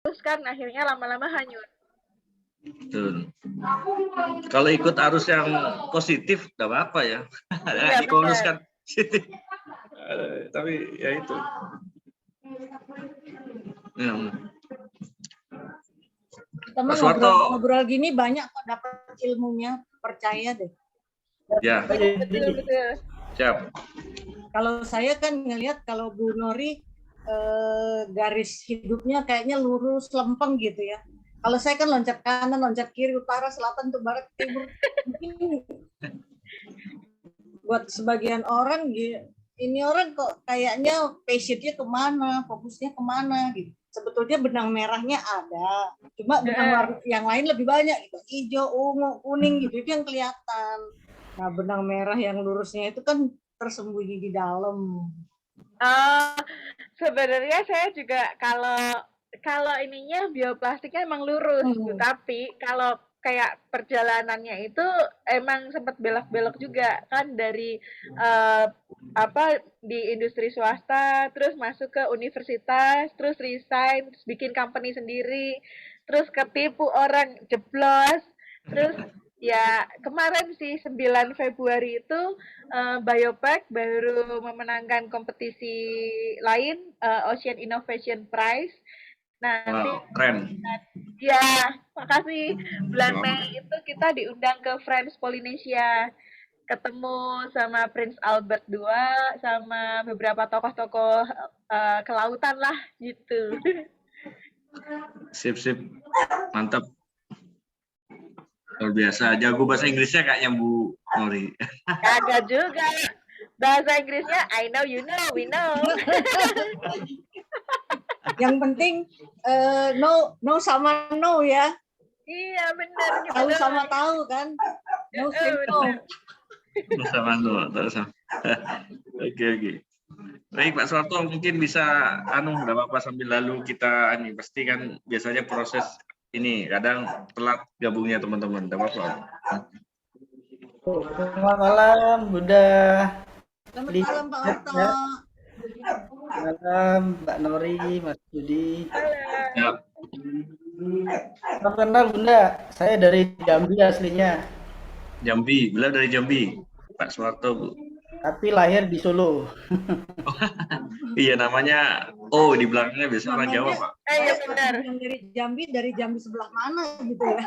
terus kan akhirnya lama-lama hanyut. Betul. Kalau ikut arus yang positif, nggak apa-apa ya. Iya, Dikoluskan. Tapi ya itu. Ya. Kita mah ngobrol gini banyak kok dapat ilmunya, percaya deh. Ya. Betul. Siap. Kalau saya kan ngelihat kalau Bu Nori garis hidupnya kayaknya lurus, lempeng gitu ya. Kalau saya kan loncat kanan, loncat kiri, utara, selatan, ke barat, timur. Mungkin buat sebagian orang, ini orang kok kayaknya passionnya kemana, fokusnya kemana gitu. Sebetulnya benang merahnya ada, cuma benang yang lain lebih banyak gitu, hijau, ungu, kuning gitu, itu yang kelihatan. Nah, benang merah yang lurusnya itu kan tersembunyi di dalam. Sebenarnya saya juga kalau ininya bioplastiknya emang lurus, tapi kalau kayak perjalanannya itu emang sempat belok-belok juga kan dari di industri swasta, terus masuk ke universitas, terus resign, terus bikin company sendiri, terus ketipu orang, jeblos, terus ya kemarin sih 9 Februari itu Biopack baru memenangkan kompetisi lain Ocean Innovation Prize. Nanti keren. Ya, makasih. Bulan Mei itu kita diundang ke Friends Polynesia. Ketemu sama Prince Albert II sama beberapa tokoh-tokoh kelautan lah gitu. Sip. Mantap. Luar biasa. Jago bahasa Inggrisnya kayaknya Bu Nori. Kagak juga. Bahasa Inggrisnya I know, you know, we know. Yang penting no sama no ya. Iya benar. Tahu sama tahu kan. No say no. No sama no. Oke. Baik Pak Soeharto, mungkin bisa nggak apa-apa sambil lalu kita pasti kan biasanya proses ini kadang telat gabungnya teman-teman, nggak apa-apa. Selamat malam Bunda. Selamat malam Pak Otto. Selamat malam Mbak Nori, Mas Budi. Ya. Salam kenal Bunda, saya dari Jambi aslinya. Jambi, beliau dari Jambi, Pak Soeharto Bu. Tapi lahir di Solo. Iya namanya di belakangnya biasa orang Jawa Pak. Iya benar. Dari Jambi sebelah mana gitu ya?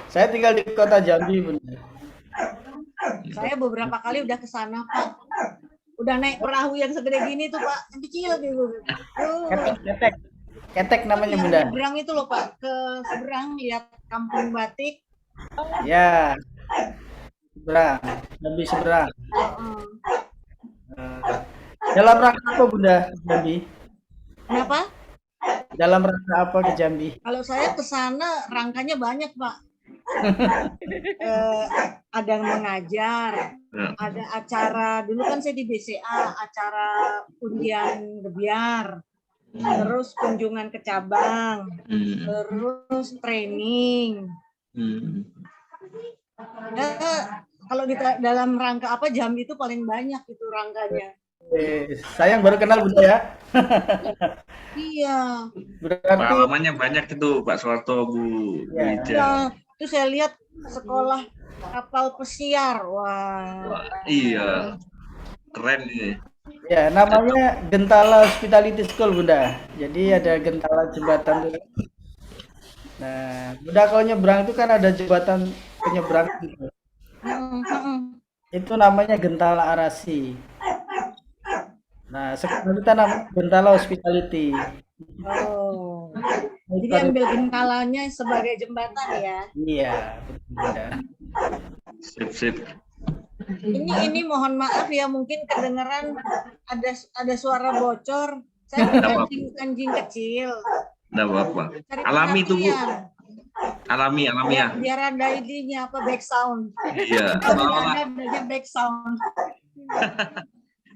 Saya tinggal di kota Jambi Bunda. Saya beberapa kali udah ke sana Pak. Udah naik perahu yang segede gini tuh Pak, yang kecil gitu. Ketek namanya Bunda. Seberang itu loh Pak, ke seberang lihat kampung batik. Ya. Seberang. Dalam rangka apa Bunda Jambi? Kenapa? Dalam rangka apa ke Jambi? Kalau saya ke sana rangkanya banyak Pak. Ada yang mengajar, ada acara, dulu kan saya di BCA, acara undian gebiar, terus kunjungan ke cabang, terus training. Kalau dalam rangka apa Jambi itu paling banyak itu rangkanya. Sayang baru kenal Bunda ya. Iya. Berarti pengalamannya banyak itu Pak Soeharto Bu Ija. Itu saya lihat sekolah kapal pesiar. Wah. Iya. Keren ini. Ya, namanya Gentala Hospitality School Bunda. Jadi ada Gentala jembatan. Nah, Bunda kalau nyebrang itu kan ada jembatan penyeberang gitu. Itu namanya Gentala Arasi. Nah, sekarang kita namanya Gentala Hospitality. Oh. Jadi ambil gentalanya sebagai jembatan ya? Iya, betul. Sip. Ini mohon maaf ya, mungkin kedengeran ada suara bocor. Saya anjing kecil. Nggak apa-apa. Alami tuh Bu. Alami ya. Biar ada ininya back sound. Iya. Ada back sound.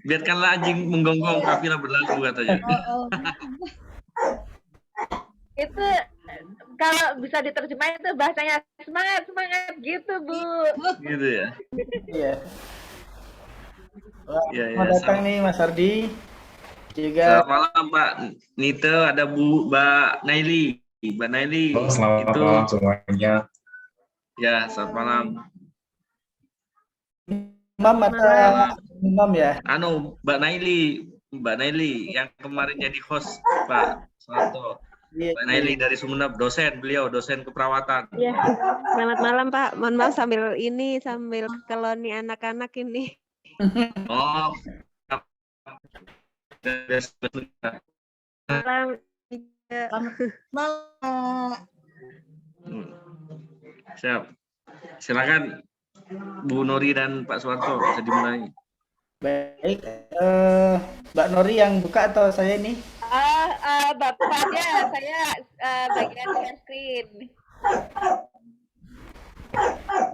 Biarkanlah anjing menggonggong kafilah berlalu katanya. Itu kalau bisa diterjemahin itu bahasanya semangat gitu Bu. Gitu ya. Iya. Selamat datang nih Mas Ardi. juga Selamat malam Pak Nite, ada Mbak Naili. Mbak Naili Selamat itu malam semuanya. ya selamat malam. Imam atau Imam ya? Mbak Naili yang kemarin jadi host Pak Soeharto. Iya, Mbak Naili dari Sumeneb, dosen keperawatan. Ya, selamat malam Pak. Mohon maaf sambil keloni anak-anak ini. Oh, Malam. Malam. Siap. Silakan Bu Nori dan Pak Soeharto bisa dimulai. baik. Mbak Nori yang buka atau saya ini? Bapaknya saya bagian share screen.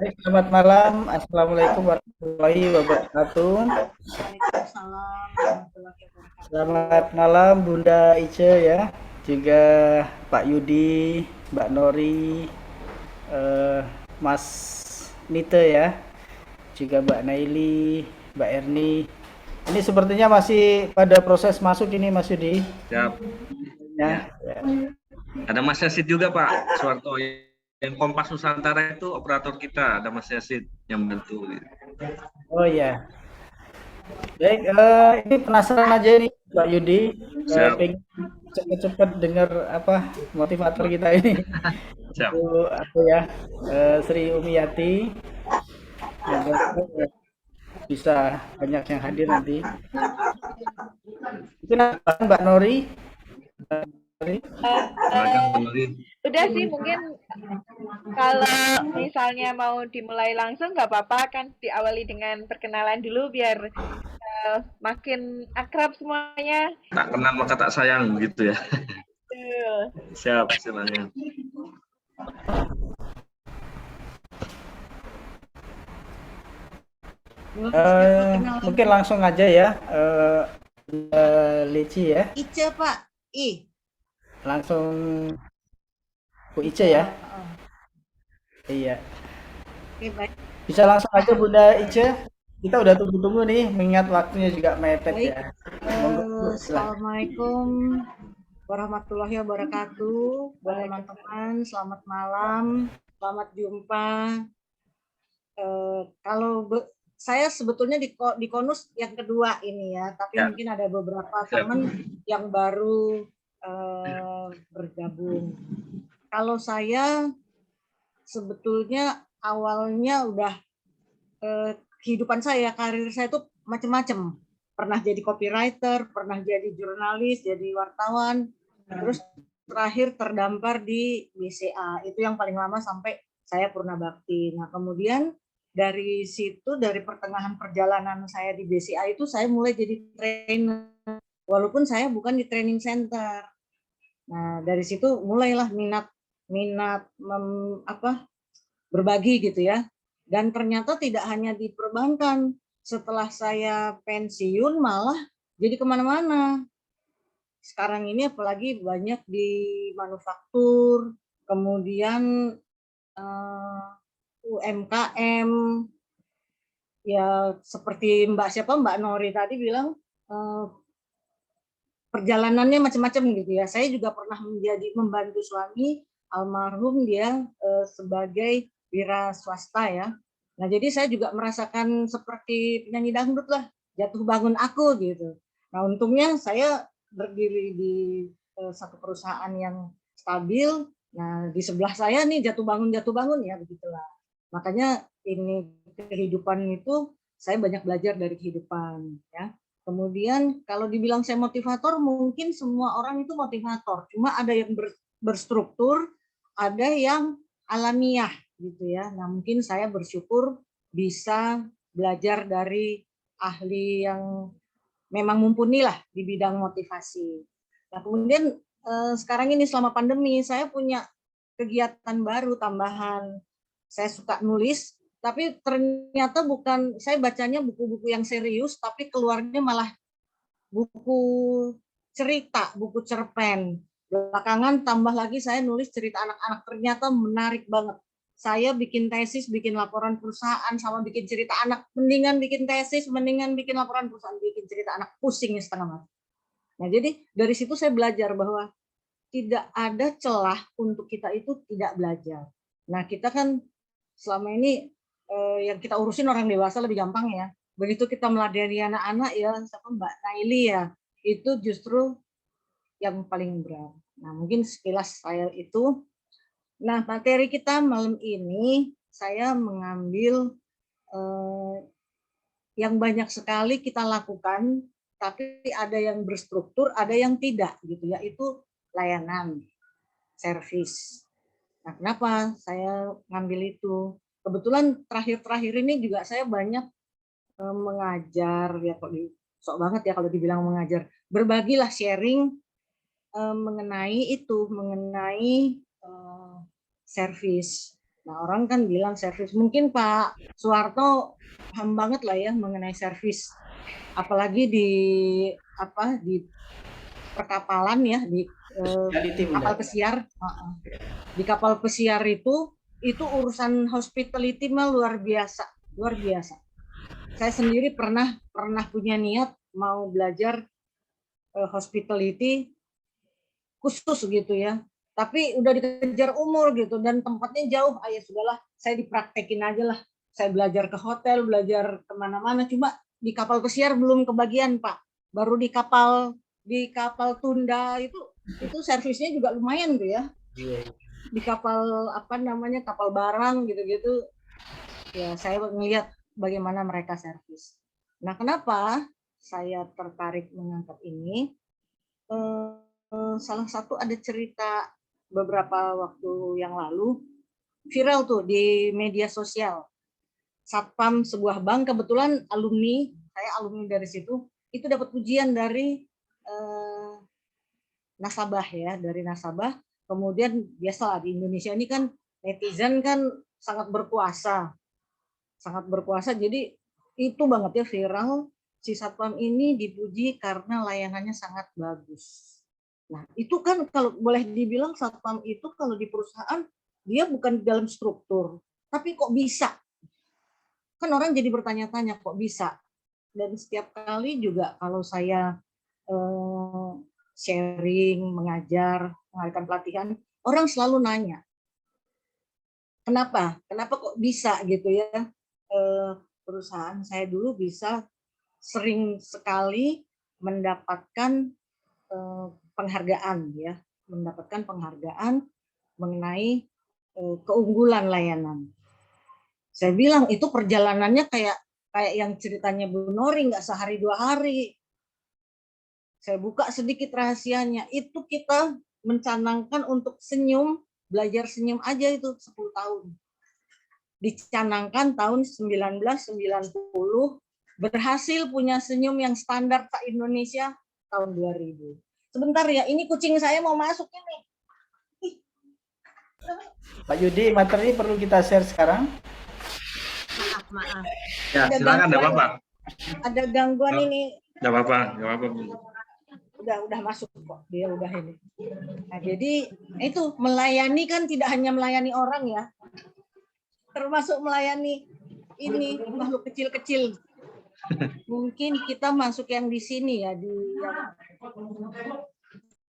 Baik, selamat malam. Assalamualaikum warahmatullahi wabarakatuh. Waalaikumsalam warahmatullahi wabarakatuh. Selamat malam Bunda Ice ya, juga Pak Yudi, Mbak Nori, Mas Nite ya, juga Mbak Naili, Mbak Erni. Ini sepertinya masih pada proses masuk ini Mas Yudi. Siap. Ya. Ada Mas Yasid juga Pak Soeharto. Yang Kompas Nusantara itu operator kita, ada Mas Yasid yang bantu. Oh iya. Baik, ini penasaran aja nih Mbak Yudi. Siap. Pengen cepet-cepet dengar apa motivator kita ini. Siap. Itu aku ya, Sri Umiyati. Semoga bisa banyak yang hadir nanti. Mungkin Mbak Nori. Silakan Bu Nori. Udah sih, mungkin kalau misalnya mau dimulai langsung nggak apa-apa, kan diawali dengan perkenalan dulu biar makin akrab semuanya. Tak kenal maka tak sayang gitu ya. Betul. Siap, silakan. Mungkin langsung aja ya, Lici ya. Ice Pak. Langsung Bu Ice ya. Iya. Oke, baik. Bisa langsung aja Bunda Ice. Kita udah tunggu-tunggu nih, mengingat waktunya juga mepet Baik. ya. Monggo, silakan. Assalamualaikum warahmatullahi wabarakatuh. Teman-teman, selamat malam, selamat jumpa. Kalau saya sebetulnya di Konus yang kedua ini ya, tapi Ya. mungkin ada beberapa Siap. teman yang baru bergabung. Kalau saya sebetulnya awalnya udah kehidupan saya, karir saya itu macam-macam. Pernah jadi copywriter, pernah jadi jurnalis, jadi wartawan, terus terakhir terdampar di BCA. Itu yang paling lama sampai saya purna bakti. Nah, kemudian dari situ, dari pertengahan perjalanan saya di BCA itu saya mulai jadi trainer, walaupun saya bukan di training center. Nah, dari situ mulailah minat berbagi gitu ya. Dan ternyata tidak hanya di perbankan. Setelah saya pensiun malah jadi kemana-mana. Sekarang ini apalagi banyak di manufaktur, kemudian UMKM, ya seperti Mbak Nori tadi bilang, perjalanannya macam-macam gitu ya. Saya juga pernah membantu suami almarhum, dia sebagai wira swasta ya. Nah, jadi saya juga merasakan seperti penyanyi dangdut lah, jatuh bangun aku gitu. Nah, untungnya saya berdiri di satu perusahaan yang stabil. Nah, di sebelah saya nih jatuh bangun ya begitulah. Makanya ini kehidupan itu saya banyak belajar dari kehidupan ya. Kemudian kalau dibilang saya motivator, mungkin semua orang itu motivator. Cuma ada yang berstruktur, ada yang alamiah gitu ya. Nah, mungkin saya bersyukur bisa belajar dari ahli yang memang mumpuni lah di bidang motivasi. Nah, kemudian sekarang ini selama pandemi saya punya kegiatan baru tambahan. Saya suka nulis, tapi ternyata bukan, saya bacanya buku-buku yang serius, tapi keluarnya malah buku cerita, buku cerpen. Belakangan tambah lagi saya nulis cerita anak-anak, ternyata menarik banget. Saya bikin tesis, bikin laporan perusahaan, sama bikin cerita anak. Mendingan bikin tesis, mendingan bikin laporan perusahaan, bikin cerita anak, pusing setengah mati. Nah, jadi dari situ saya belajar bahwa tidak ada celah untuk kita itu tidak belajar. Nah, kita kan selama ini yang kita urusin orang dewasa lebih gampang ya. Begitu kita meladeni anak-anak ya, sama Mbak Naili ya, itu justru yang paling berat. Nah, mungkin sekilas saya itu. Nah, materi kita malam ini saya mengambil yang banyak sekali kita lakukan, tapi ada yang berstruktur, ada yang tidak gitu ya. Itu layanan, servis. Nah, kenapa saya ngambil itu? Kebetulan terakhir-terakhir ini juga saya banyak mengajar ya, kok sok banget ya kalau dibilang mengajar. Berbagilah sharing mengenai itu, mengenai servis. Nah, orang kan bilang servis, mungkin Pak Suwarto paham banget lah ya mengenai servis, apalagi di perkapalan ya, di kapal pesiar. Di kapal pesiar itu urusan hospitality mah luar biasa, luar biasa. Saya sendiri pernah punya niat mau belajar hospitality khusus gitu ya. Tapi udah dikejar umur gitu dan tempatnya jauh. Ya sudahlah, saya dipraktekin aja lah. Saya belajar ke hotel, belajar kemana-mana. Cuma di kapal pesiar belum kebagian Pak. Baru di kapal tunda itu servisnya juga lumayan tuh ya. Di kapal kapal barang gitu-gitu. Ya saya ngelihat bagaimana mereka servis. Nah, kenapa saya tertarik mengangkat ini? Salah satu ada cerita beberapa waktu yang lalu viral tuh di media sosial. Satpam sebuah bank, kebetulan saya alumni dari situ, itu dapat pujian dari nasabah ya, dari nasabah. Kemudian biasalah di Indonesia ini kan netizen kan sangat berkuasa, jadi itu banget ya viral. Si Satpam ini dipuji karena layanannya sangat bagus. Nah, itu kan kalau boleh dibilang Satpam itu kalau di perusahaan dia bukan di dalam struktur, tapi kok bisa? Kan orang jadi bertanya-tanya kok bisa. Dan setiap kali juga kalau saya sharing, mengajar, mengadakan pelatihan, orang selalu nanya, kenapa kok bisa gitu ya? Perusahaan saya dulu bisa sering sekali mendapatkan penghargaan ya, mengenai keunggulan layanan. Saya bilang itu perjalanannya kayak yang ceritanya Bu Nori, nggak sehari 2 hari. Saya buka sedikit rahasianya, itu kita mencanangkan untuk senyum, belajar senyum aja itu 10 tahun. Dicanangkan tahun 1990, berhasil punya senyum yang standar Indonesia tahun 2000. Sebentar ya, ini kucing saya mau masuk ini. Pak Yudi, materi perlu kita share sekarang. Maaf. Ya, silakan, enggak apa-apa. Ada gangguan ini. Enggak apa-apa. Udah masuk kok, dia udah ini. Nah, jadi itu melayani kan tidak hanya melayani orang ya, termasuk melayani ini makhluk kecil-kecil. Mungkin kita masuk yang di sini ya, di yang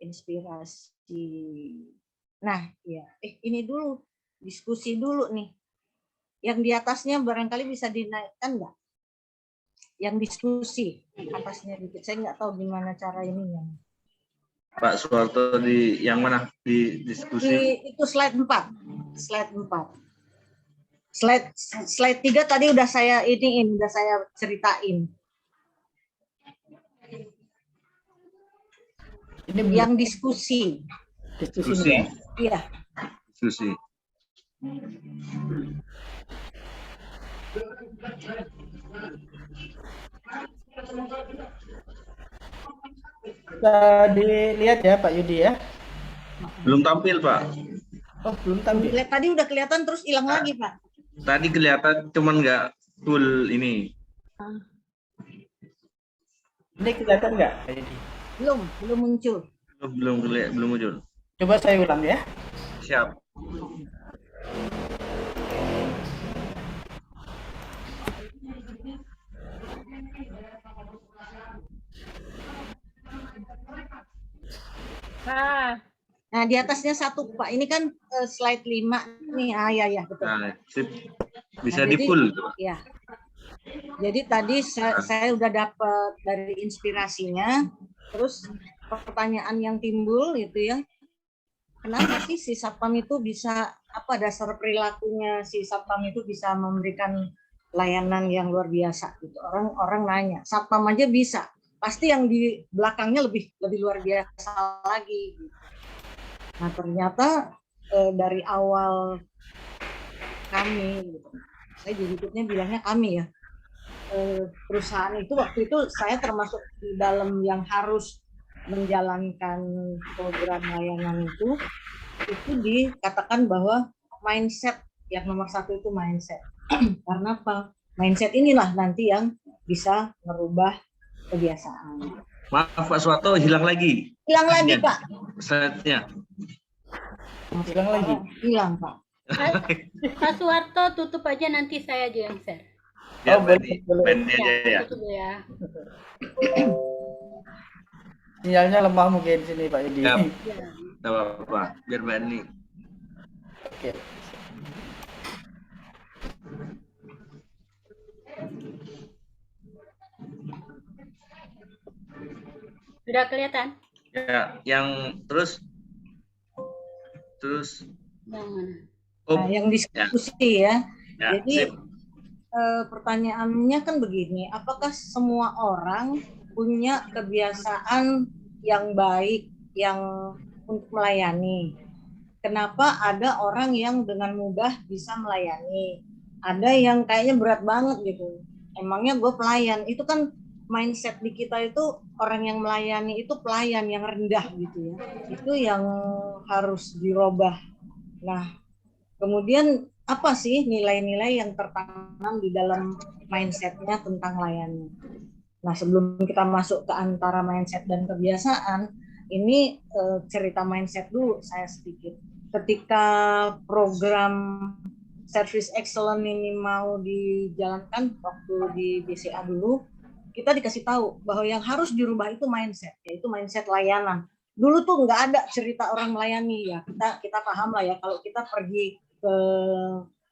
inspirasi. Nah, ya, ini dulu diskusi dulu nih. Yang di atasnya barangkali bisa dinaikkan nggak? Yang diskusi atasnya dikit. Saya nggak tahu gimana cara ininya. Pak Suwarto di yang mana di diskusi? Itu slide 4. Slide 3 tadi udah saya udah saya ceritain. Ini yang diskusi. Diskusi. Iya. Diskusi. Bisa dilihat ya Pak Yudi ya. Belum tampil, Pak. Oh, belum tampil. Tadi udah kelihatan terus hilang lagi, Pak. Tadi kelihatan cuman nggak full ini. Ini kelihatan nggak Pak Yudi? Belum muncul. Belum muncul. Coba saya ulang ya. Siap. Nah, Nah, di atasnya 1, Pak. Ini kan slide 5 nih. Ya, betul. Nah, sip. Bisa Nah, di jadi, full. ya. Jadi tadi saya udah dapat dari inspirasinya. Terus pertanyaan yang timbul itu ya, kenapa sih si satpam itu bisa, apa dasar perilakunya si satpam itu bisa memberikan layanan yang luar biasa gitu. Orang nanya, satpam aja bisa, pasti yang di belakangnya lebih luar biasa lagi. Nah ternyata dari awal kami, gitu, saya di YouTube-nya bilangnya kami ya, perusahaan itu waktu itu saya termasuk di dalam yang harus menjalankan program layanan itu dikatakan bahwa mindset yang nomor 1 itu mindset. Karena apa? Mindset inilah nanti yang bisa merubah kebiasaan. Maaf Pak Suwarto, hilang lagi. Hilang lagi Pak. Slide-nya. Hilang lagi. Hilang Pak. Pak Suwarto tutup aja, nanti saya aja yang share. Ya, Oh, boleh. Berni aja ya. Tutup dulu ya. Sinyalnya lemah mungkin sini Pak Yudi. Ya. Ya. Tidak apa-apa, biar Berni. Oke. Sudah kelihatan? Ya, yang terus Yang mana? Nah, yang diskusi ya. Ya, Jadi sip. pertanyaannya kan begini, apakah semua orang punya kebiasaan yang baik yang untuk melayani? Kenapa ada orang yang dengan mudah bisa melayani? Ada yang kayaknya berat banget gitu. Emangnya gue pelayan? Itu kan mindset di kita itu, orang yang melayani itu pelayan yang rendah gitu ya. Itu yang harus dirubah. Nah, kemudian apa sih nilai-nilai yang tertanam di dalam mindsetnya tentang layanan? Nah, sebelum kita masuk ke antara mindset dan kebiasaan, ini cerita mindset dulu saya sedikit. Ketika program Service Excellence ini mau dijalankan waktu di BCA dulu, kita dikasih tahu bahwa yang harus dirubah itu mindset, yaitu mindset layanan. Dulu tuh nggak ada cerita orang melayani ya. Kita paham lah ya, kalau kita pergi ke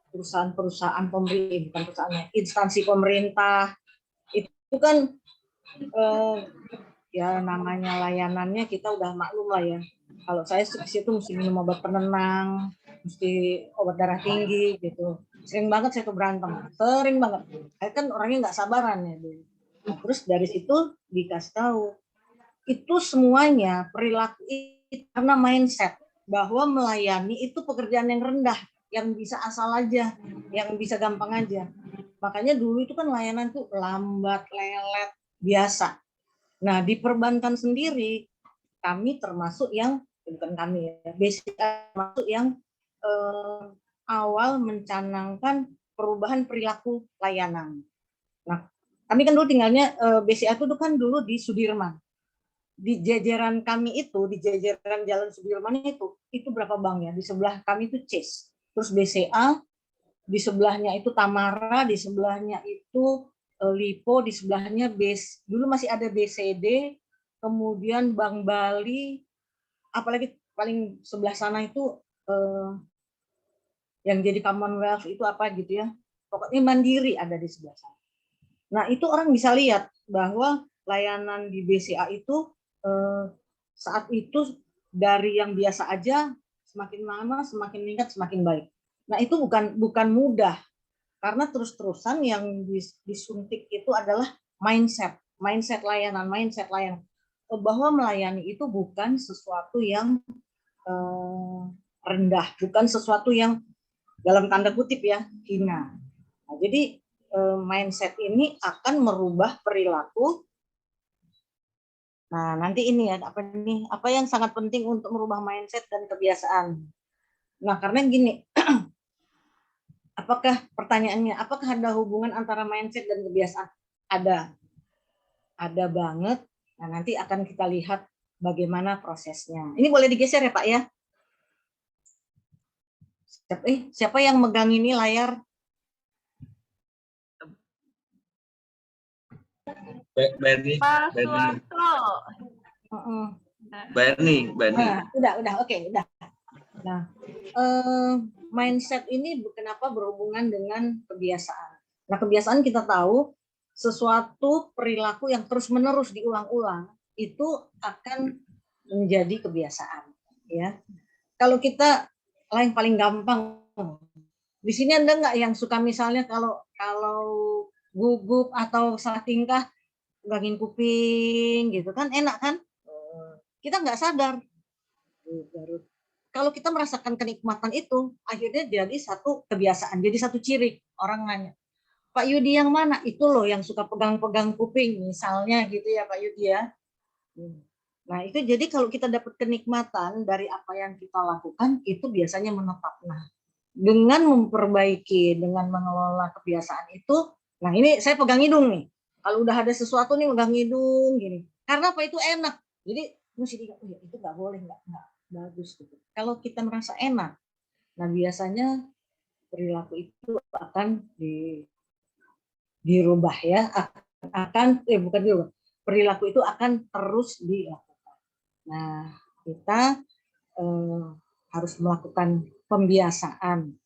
perusahaan-perusahaan pemerintah, bukan perusahaannya, instansi pemerintah, itu kan ya namanya layanannya kita udah maklum lah ya. Kalau saya ke situ mesti minum obat penenang, mesti obat darah tinggi gitu. Sering banget saya tuh berantem, sering banget. Saya kan orangnya nggak sabaran ya dulu. Nah, terus dari situ dikasih tahu itu semuanya perilaku itu karena mindset bahwa melayani itu pekerjaan yang rendah, yang bisa asal aja, yang bisa gampang aja. Makanya dulu itu kan layanan tuh lambat, lelet, biasa. Nah di perbankan sendiri kami termasuk yang, bukan kami ya, BCA termasuk yang awal mencanangkan perubahan perilaku layanan. Nah kami kan dulu tinggalnya BCA itu kan dulu di Sudirman. Di jajaran kami itu, di jajaran Jalan Sudirman itu berapa bank ya? Di sebelah kami itu Chase, terus BCA, di sebelahnya itu Tamara, di sebelahnya itu Lipo, di sebelahnya dulu masih ada BCD, kemudian Bank Bali, apalagi paling sebelah sana itu yang jadi Commonwealth itu apa gitu ya. Pokoknya Mandiri ada di sebelah sana. Nah itu orang bisa lihat bahwa layanan di BCA itu saat itu dari yang biasa aja semakin lama semakin meningkat semakin baik. Nah itu bukan mudah karena terus-terusan yang disuntik itu adalah mindset layanan bahwa melayani itu bukan sesuatu yang rendah, bukan sesuatu yang dalam tanda kutip ya hina. Nah, jadi mindset ini akan merubah perilaku. Nah, nanti ini ya, apa yang sangat penting untuk merubah mindset dan kebiasaan. Nah, karena gini, pertanyaannya, apakah ada hubungan antara mindset dan kebiasaan? Ada banget. Nah, nanti akan kita lihat bagaimana prosesnya. Ini boleh digeser ya, Pak ya? Siapa yang megang ini layar? Berni. Pak Suwarto. Mbak Erni. Nah, udah, oke, udah. Nah, mindset ini kenapa berhubungan dengan kebiasaan. Nah, kebiasaan kita tahu sesuatu perilaku yang terus-menerus diulang-ulang itu akan menjadi kebiasaan, ya. Kalau kita yang paling gampang, di sini ada nggak yang suka misalnya kalau gugup atau salah tingkah gangin kuping gitu kan, enak kan? Kita nggak sadar. Kalau kita merasakan kenikmatan itu, akhirnya jadi satu kebiasaan, jadi satu ciri. Orang nanya, Pak Yudi yang mana? Itu loh yang suka pegang-pegang kuping, misalnya gitu ya Pak Yudi ya. Nah itu jadi kalau kita dapat kenikmatan dari apa yang kita lakukan, itu biasanya menetap. Nah dengan memperbaiki, dengan mengelola kebiasaan itu, nah ini saya pegang hidung nih. Kalau udah ada sesuatu nih pegang hidung gini. Karena apa? Itu enak. Jadi mesti diingat, oh ya, itu nggak boleh, nggak bagus gitu. Kalau kita merasa enak, nah biasanya perilaku itu akan dirubah ya, bukan dirubah, perilaku itu akan terus dilakukan. Nah kita harus melakukan pembiasaan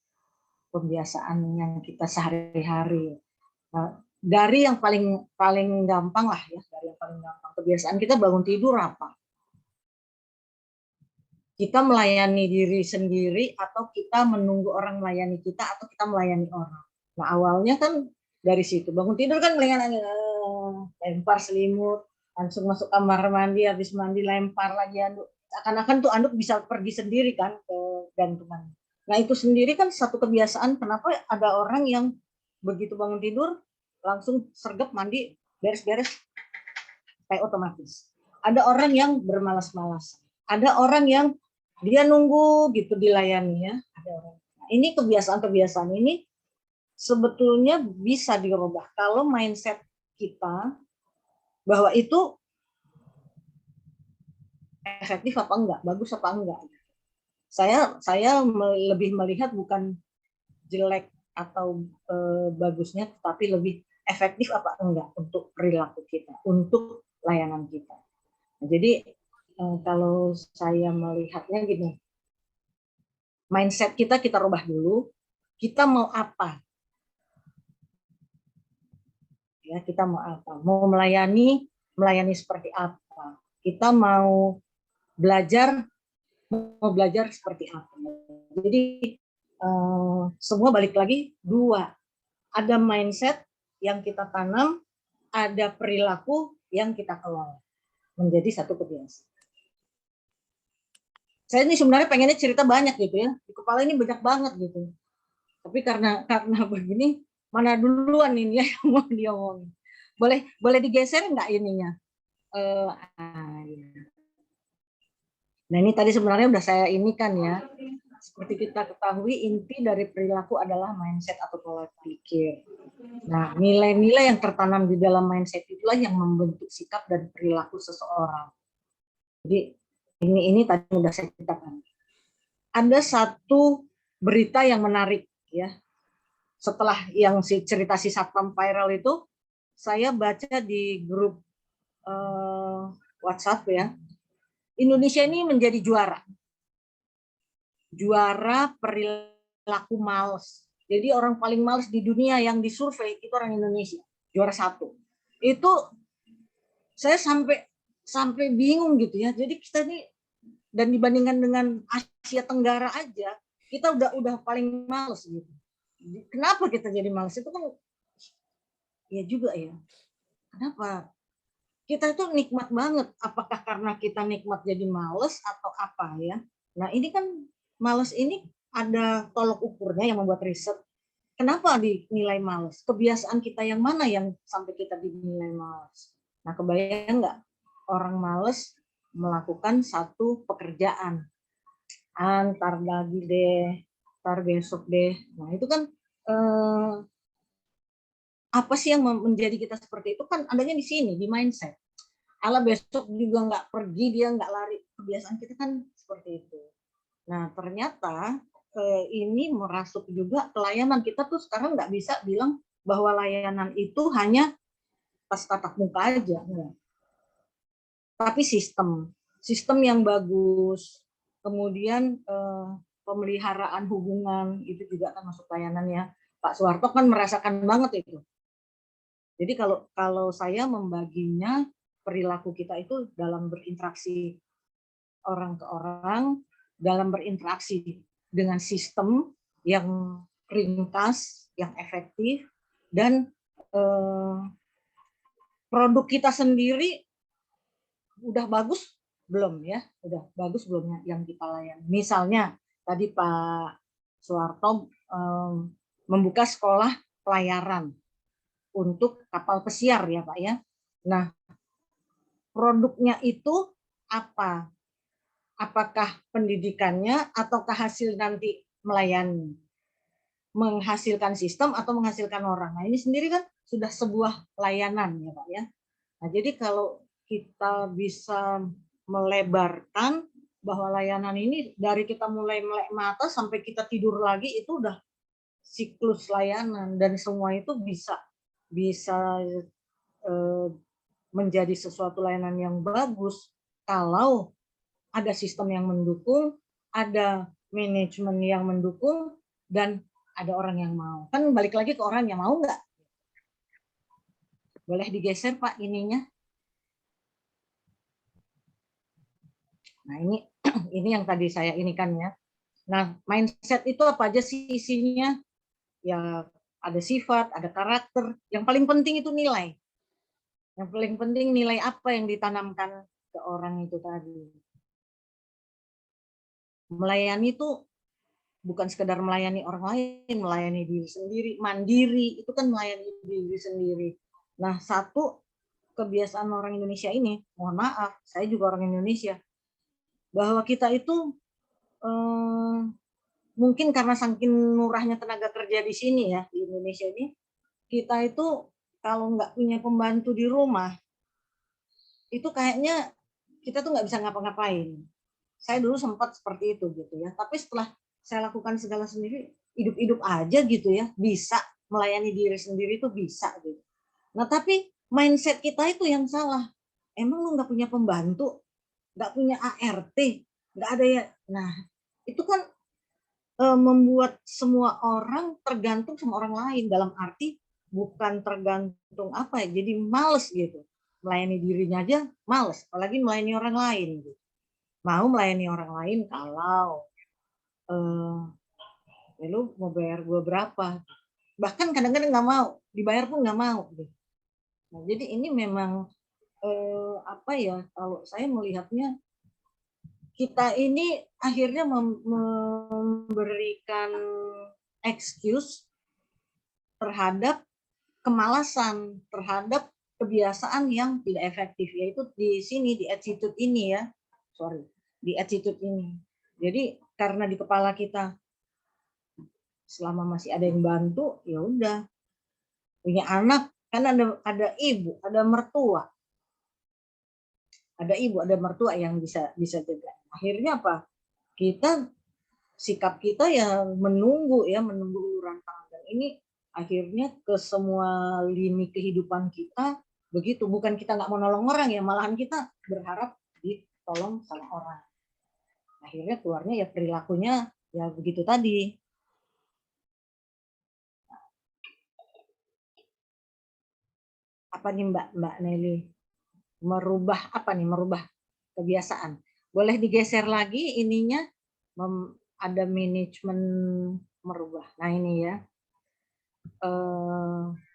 yang kita sehari-hari. Nah, dari yang paling gampang lah ya, dari yang paling gampang kebiasaan kita bangun tidur apa? Kita melayani diri sendiri atau kita menunggu orang melayani kita atau kita melayani orang. Nah awalnya kan dari situ, bangun tidur kan lempar selimut, langsung masuk kamar mandi, habis mandi lempar lagi anduk. Akan-akan tuh anduk bisa pergi sendiri kan ke gantungan. Nah itu sendiri kan satu kebiasaan. Kenapa ada orang yang begitu bangun tidur langsung sergap mandi, beres-beres kayak otomatis. Ada orang yang bermalas-malas. Ada orang yang dia nunggu gitu dilayani ya. Ada orang. Nah, ini kebiasaan-kebiasaan ini sebetulnya bisa dirubah kalau mindset kita bahwa itu efektif apa enggak, bagus apa enggak. Saya lebih melihat bukan jelek atau bagusnya, tetapi lebih efektif apa enggak untuk perilaku kita, untuk layanan kita. Nah, jadi kalau saya melihatnya gini, mindset kita rubah dulu, kita mau apa? Ya, kita mau apa? Mau melayani seperti apa? Kita mau belajar seperti apa? Jadi semua balik lagi dua. Ada mindset yang kita tanam, ada perilaku yang kita kelola. Menjadi satu kebiasaan. Saya ini sebenarnya pengennya cerita banyak gitu ya. Di kepala ini banyak banget gitu. Tapi karena begini, mana duluan ini ya yang mau diomongin. Boleh digeser nggak ininya? Nah ini tadi sebenarnya udah saya ini kan ya. Seperti kita ketahui, inti dari perilaku adalah mindset atau pola pikir. Nah nilai-nilai yang tertanam di dalam mindset itulah yang membentuk sikap dan perilaku seseorang. Jadi ini tadi udah saya ceritakan. Ada satu berita yang menarik ya. Setelah yang cerita si satpam viral itu, saya baca di grup WhatsApp ya. Indonesia ini menjadi juara perilaku malas. Jadi orang paling malas di dunia yang disurvei itu orang Indonesia, juara 1. Itu saya sampai bingung gitu ya. Jadi kita ini, dan dibandingkan dengan Asia Tenggara aja, kita udah paling malas gitu. Kenapa kita jadi malas? Itu kan ya juga ya. Kenapa? Kita itu nikmat banget. Apakah karena kita nikmat jadi malas atau apa ya? Nah ini kan malas ini ada tolok ukurnya yang membuat riset. Kenapa dinilai malas? Kebiasaan kita yang mana yang sampai kita dinilai malas? Nah kebayang nggak orang malas melakukan satu pekerjaan, ntar lagi deh, ntar besok deh. Nah itu kan apa sih yang menjadi kita seperti itu kan adanya di sini, di mindset. Ala besok juga nggak pergi, dia nggak lari. Kebiasaan kita kan seperti itu. Nah ternyata ini merasuk juga ke layanan. Kita tuh sekarang nggak bisa bilang bahwa layanan itu hanya pas tatap muka aja, enggak. Tapi sistem. sistem yang bagus, kemudian pemeliharaan hubungan itu juga kan masuk layanan ya. Pak Soeharto kan merasakan banget itu. Jadi kalau saya membaginya perilaku kita itu dalam berinteraksi orang ke orang, dalam berinteraksi dengan sistem yang ringkas, yang efektif, dan produk kita sendiri udah bagus belum ya? Udah bagus belum yang kita layani? Misalnya tadi Pak Soeharto membuka sekolah pelayaran untuk kapal pesiar ya Pak ya. Nah, produknya itu apa? Apakah pendidikannya ataukah hasil nanti melayani? Menghasilkan sistem atau menghasilkan orang. Nah, ini sendiri kan sudah sebuah layanan ya Pak ya. Nah, jadi kalau kita bisa melebarkan bahwa layanan ini dari kita mulai melek mata sampai kita tidur lagi itu udah siklus layanan, dan semua itu bisa menjadi sesuatu layanan yang bagus kalau ada sistem yang mendukung, ada manajemen yang mendukung, dan ada orang yang mau. Kan balik lagi ke orang yang mau nggak? Boleh digeser Pak ininya. Nah ini yang tadi saya ini kan ya. Nah mindset itu apa aja sih isinya? Ya ada sifat, ada karakter. Yang paling penting itu nilai. Yang paling penting nilai apa yang ditanamkan ke orang itu tadi. Melayani itu bukan sekedar melayani orang lain, melayani diri sendiri, mandiri, itu kan melayani diri sendiri. Nah, satu kebiasaan orang Indonesia ini, mohon maaf, saya juga orang Indonesia, bahwa kita itu mungkin karena saking murahnya tenaga kerja di sini ya, di Indonesia ini, kita itu kalau nggak punya pembantu di rumah, itu kayaknya kita tuh nggak bisa ngapa-ngapain. Saya dulu sempat seperti itu gitu ya, tapi setelah saya lakukan segala sendiri, hidup-hidup aja gitu ya, bisa melayani diri sendiri itu bisa gitu. Nah tapi mindset kita itu yang salah. Emang lu nggak punya pembantu, nggak punya ART, nggak ada ya. Nah itu kan membuat semua orang tergantung sama orang lain, dalam arti bukan tergantung apa ya, jadi males gitu. Melayani dirinya aja males, apalagi melayani orang lain. Gitu. Mau melayani orang lain kalau ya lu mau bayar gue berapa, bahkan kadang-kadang nggak mau dibayar pun nggak mau. Nah, jadi ini memang apa ya, kalau saya melihatnya kita ini akhirnya memberikan excuse terhadap kemalasan, terhadap kebiasaan yang tidak efektif, yaitu di sini, di attitude ini ya, di attitude ini. Jadi karena di kepala kita selama masih ada yang bantu, ya udah. Punya anak kan ada ibu, ada mertua. Ada ibu, ada mertua yang bisa jaga. Akhirnya apa? Sikap kita ya menunggu uluran tangan. Dan ini akhirnya ke semua lini kehidupan kita begitu. Bukan kita nggak mau nolong orang ya, malahan kita berharap ditolong sama orang. Akhirnya keluarnya ya perilakunya ya begitu tadi. Apa nih Mbak Nelly? Merubah apa nih? Merubah kebiasaan. Boleh digeser lagi ininya, ada manajemen merubah. Nah ini ya,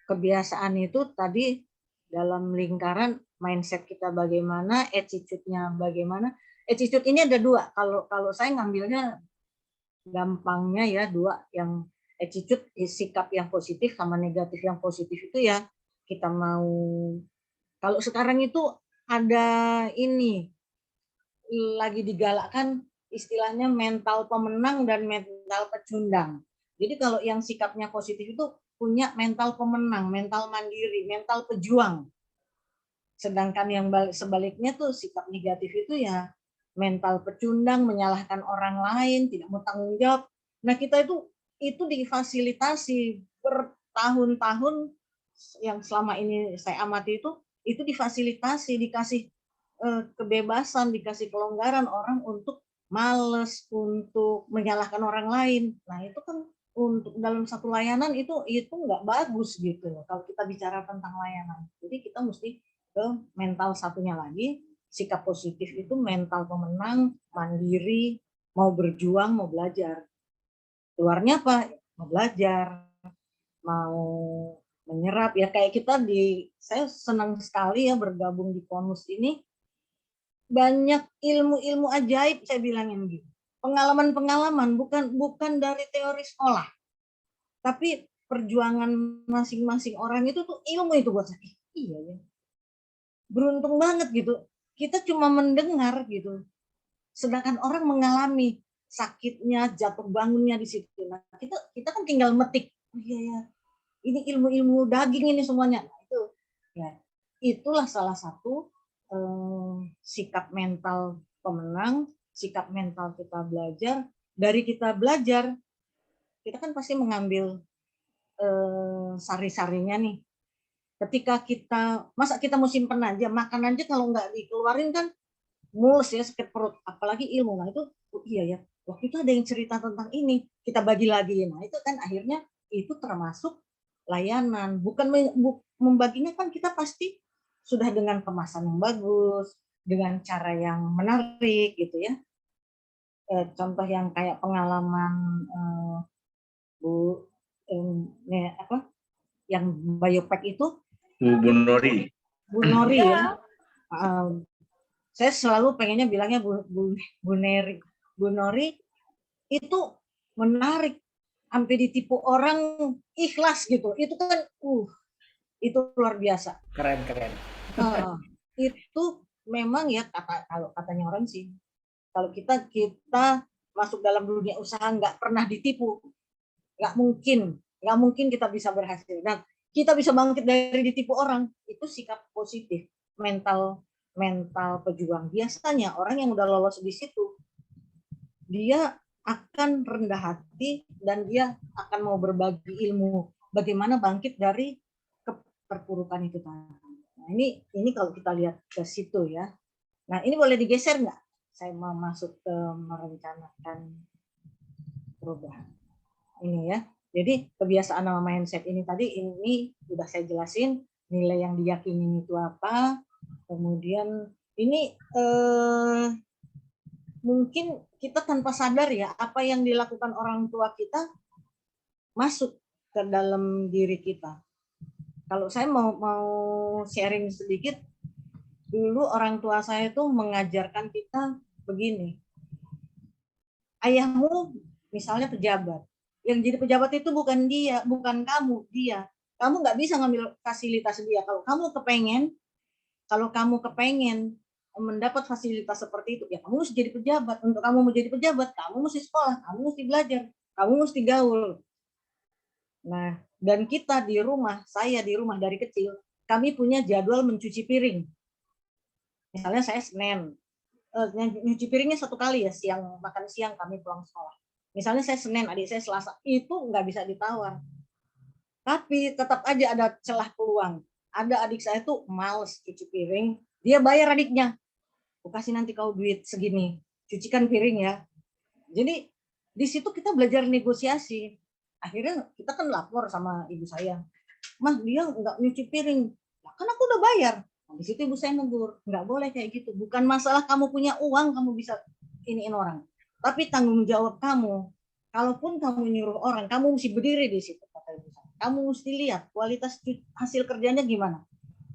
kebiasaan itu tadi dalam lingkaran mindset kita bagaimana, attitude-nya bagaimana. Attitude ini ada dua. Kalau saya ngambilnya gampangnya ya dua, yang attitude sikap yang positif sama negatif yang positif itu ya kita mau. Kalau sekarang itu ada ini lagi digalakkan istilahnya mental pemenang dan mental pecundang. Jadi kalau yang sikapnya positif itu punya mental pemenang, mental mandiri, mental pejuang. Sedangkan yang sebaliknya tuh sikap negatif itu ya mental pecundang, menyalahkan orang lain, tidak mau tanggung jawab. Nah kita itu difasilitasi bertahun-tahun yang selama ini saya amati itu difasilitasi, dikasih kebebasan, dikasih kelonggaran orang untuk males, untuk menyalahkan orang lain. Nah itu kan untuk dalam satu layanan itu nggak bagus gitu loh kalau kita bicara tentang layanan. Jadi kita mesti ke mental satunya lagi, sikap positif itu mental pemenang, mandiri, mau berjuang, mau belajar. Keluarnya apa? Mau belajar, mau menyerap ya kayak kita saya senang sekali ya bergabung di Konus ini, banyak ilmu-ilmu ajaib saya bilangin gitu. Pengalaman-pengalaman bukan dari teori sekolah, tapi perjuangan masing-masing orang itu tuh ilmu itu buat saya. Iya ya. Beruntung banget gitu. Kita cuma mendengar gitu. Sedangkan orang mengalami sakitnya, jatuh bangunnya di situ. Nah, kita kan tinggal metik. Oh, iya ya. Ini ilmu-ilmu daging ini semuanya. Nah, itu ya. Itulah salah satu sikap mental pemenang, sikap mental kita belajar. Dari kita belajar, kita kan pasti mengambil sari-sarinya nih. Ketika masa kita mau simpen aja, makan aja kalau nggak dikeluarin kan mulus ya, sakit perut. Apalagi ilmu. Nah itu, iya ya, waktu itu ada yang cerita tentang ini, kita bagi lagi. Nah itu kan akhirnya itu termasuk layanan. Bukan membaginya kan kita pasti sudah dengan kemasan yang bagus, dengan cara yang menarik gitu ya. Contoh yang kayak pengalaman Bu yang biopack itu Bu Nori. Bu Nori ya. Saya selalu pengennya bilangnya Bu Nori itu menarik sampai ditipu orang ikhlas gitu. Itu kan itu luar biasa. Keren. Itu memang ya kalau katanya orang sih, kalau kita masuk dalam dunia usaha nggak pernah ditipu, nggak mungkin kita bisa berhasil. Dan kita bisa bangkit dari ditipu orang, itu sikap positif, mental pejuang. Biasanya orang yang udah lolos di situ, dia akan rendah hati dan dia akan mau berbagi ilmu bagaimana bangkit dari keterpurukan itu tadi. Nah, ini kalau kita lihat ke situ ya. Nah, ini boleh digeser nggak? Saya mau masuk ke merencanakan perubahan. Ini ya. Jadi kebiasaan sama mindset ini tadi ini sudah saya jelasin nilai yang diyakini itu apa. Kemudian ini mungkin kita tanpa sadar ya apa yang dilakukan orang tua kita masuk ke dalam diri kita. Kalau saya mau sharing sedikit, dulu orang tua saya itu mengajarkan kita begini. Ayahmu misalnya pejabat. Yang jadi pejabat itu bukan dia, bukan kamu, dia. Kamu nggak bisa ngambil fasilitas dia. Kalau kamu kepengen mendapat fasilitas seperti itu, ya kamu mesti jadi pejabat. Untuk kamu mau jadi pejabat, kamu mesti sekolah, kamu mesti belajar, kamu mesti gaul. Nah, dan kita di rumah, saya di rumah dari kecil, kami punya jadwal mencuci piring. Misalnya saya Senin, nyuci piringnya 1 kali ya, makan siang kami pulang sekolah. Misalnya saya Senin, adik saya Selasa, itu nggak bisa ditawar. Tapi tetap aja ada celah peluang. Ada adik saya tuh males cuci piring, dia bayar adiknya. Aku kasih nanti kau duit segini, cucikan piring ya. Jadi di situ kita belajar negosiasi. Akhirnya kita kan lapor sama ibu saya, Mah dia nggak nyuci piring, ya, kan aku udah bayar. Nah, di situ ibu saya negur, nggak boleh kayak gitu. Bukan masalah kamu punya uang, kamu bisa iniin orang. Tapi tanggung jawab kamu. Kalaupun kamu nyuruh orang, kamu mesti berdiri di situ, kata ibu saya. Kamu mesti lihat kualitas hasil kerjanya gimana.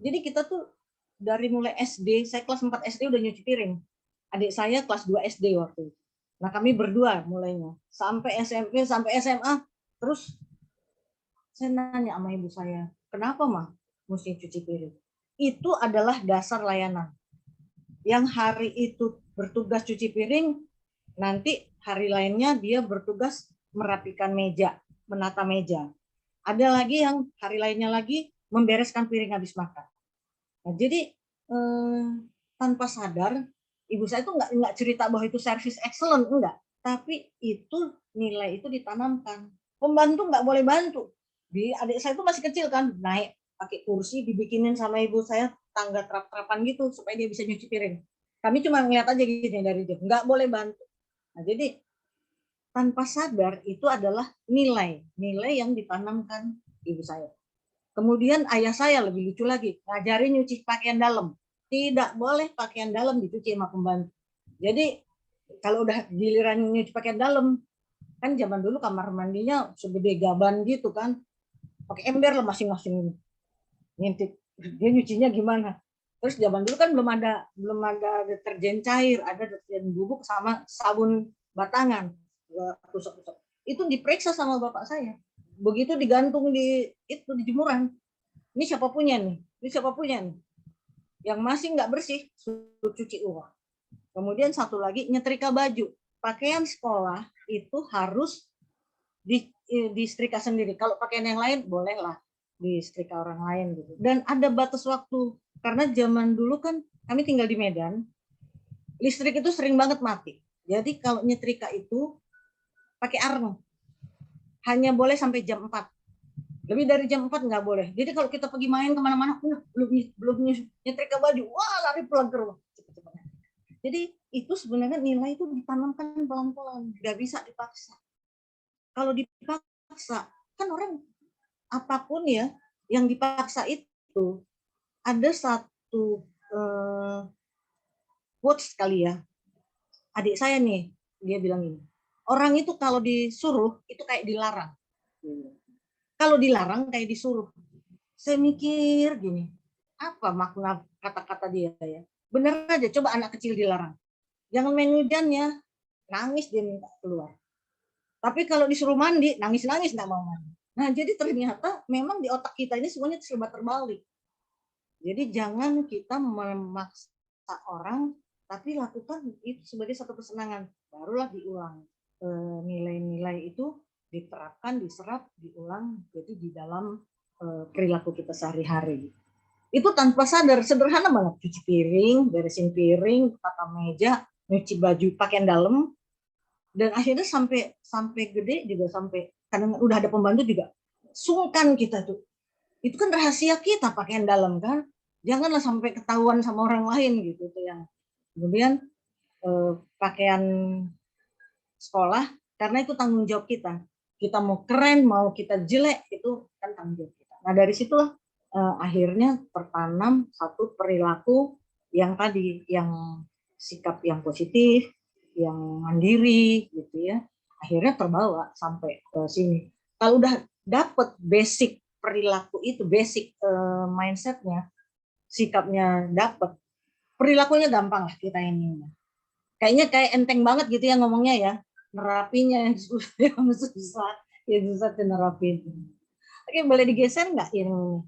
Jadi kita tuh dari mulai SD, saya kelas 4 SD udah nyuci piring. Adik saya kelas 2 SD waktu itu. Nah kami berdua mulainya. Sampai SMP, sampai SMA. Terus saya nanya sama ibu saya, kenapa mah mesti cuci piring? Itu adalah dasar layanan. Yang hari itu bertugas cuci piring, nanti hari lainnya dia bertugas merapikan meja, menata meja. Ada lagi yang hari lainnya lagi membereskan piring habis makan. Nah, jadi tanpa sadar, ibu saya tuh nggak cerita bahwa itu service excellent, enggak. Tapi itu nilai itu ditanamkan. Pembantu nggak boleh bantu. Adik saya itu masih kecil kan, naik pakai kursi, dibikinin sama ibu saya tangga trap-trapan gitu supaya dia bisa nyuci piring. Kami cuma ngeliat aja gini dari dia, nggak boleh bantu. Nah, jadi tanpa sadar itu adalah nilai yang ditanamkan ibu saya. Kemudian ayah saya lebih lucu lagi, ngajarin nyuci pakaian dalam. Tidak boleh pakaian dalam dicuci sama pembantu. Jadi kalau udah giliran nyuci pakaian dalam, kan zaman dulu kamar mandinya segede gaban gitu kan, pakai ember lah masing-masing ngintip. Dia nyucinya gimana? Terus zaman dulu kan belum ada deterjen cair, ada deterjen bubuk sama sabun batangan. Tusuk-tusuk. Itu diperiksa sama bapak saya. Begitu digantung di jemuran. Ini siapa punya nih? Ini siapa punya nih? Yang masih nggak bersih, suruh cuci ulang. Kemudian satu lagi, nyetrika baju. Pakaian sekolah itu harus disetrika sendiri. Kalau pakaian yang lain bolehlah disetrika orang lain gitu. Dan ada batas waktu. Karena zaman dulu kan kami tinggal di Medan, listrik itu sering banget mati. Jadi kalau nyetrika itu pakai areng. Hanya boleh sampai jam 4. Lebih dari jam 4 nggak boleh. Jadi kalau kita pergi main kemana-mana, belum nyetrika baju, wah lari pulang ke rumah. Jadi itu sebenarnya nilai itu ditanamkan pelan-pelan, nggak bisa dipaksa. Kalau dipaksa, kan orang apapun ya, yang dipaksa itu ada satu quotes kali ya. Adik saya nih, dia bilang ini, orang itu kalau disuruh itu kayak dilarang. Kalau dilarang kayak disuruh. Saya mikir gini, apa makna kata-kata dia ya? Bener aja, coba anak kecil dilarang. Jangan main hujannya, nangis dia minta keluar. Tapi kalau disuruh mandi, nangis-nangis nggak mau mandi. Nah, jadi ternyata memang di otak kita ini semuanya serba terbalik. Jadi jangan kita memaksa orang, tapi lakukan itu sebagai satu kesenangan. Barulah diulang. Nilai-nilai itu diterapkan, diserap, diulang, jadi di dalam perilaku kita sehari-hari. Itu tanpa sadar, sederhana banget. Cuci piring, beresin piring, tata meja, nyuci baju, pakaian dalam, dan akhirnya sampai gede juga, sampai kadang udah ada pembantu juga sungkan kita tuh. Itu kan rahasia kita pakaian dalam kan, janganlah sampai ketahuan sama orang lain gitu tuh yang. Kemudian pakaian sekolah, karena itu tanggung jawab kita. Kita mau keren, mau kita jelek, itu kan tanggung jawab kita. Nah dari situlah akhirnya tertanam satu perilaku yang tadi, yang sikap yang positif, yang mandiri gitu ya. Akhirnya terbawa sampai ke sini. Kalau udah dapet basic perilaku itu, basic mindsetnya, sikapnya dapet, perilakunya gampang lah kita ini. Kayaknya kayak enteng banget gitu ya ngomongnya ya. Nerapinya yang susah nerapin. Oke, boleh digeser nggak ini?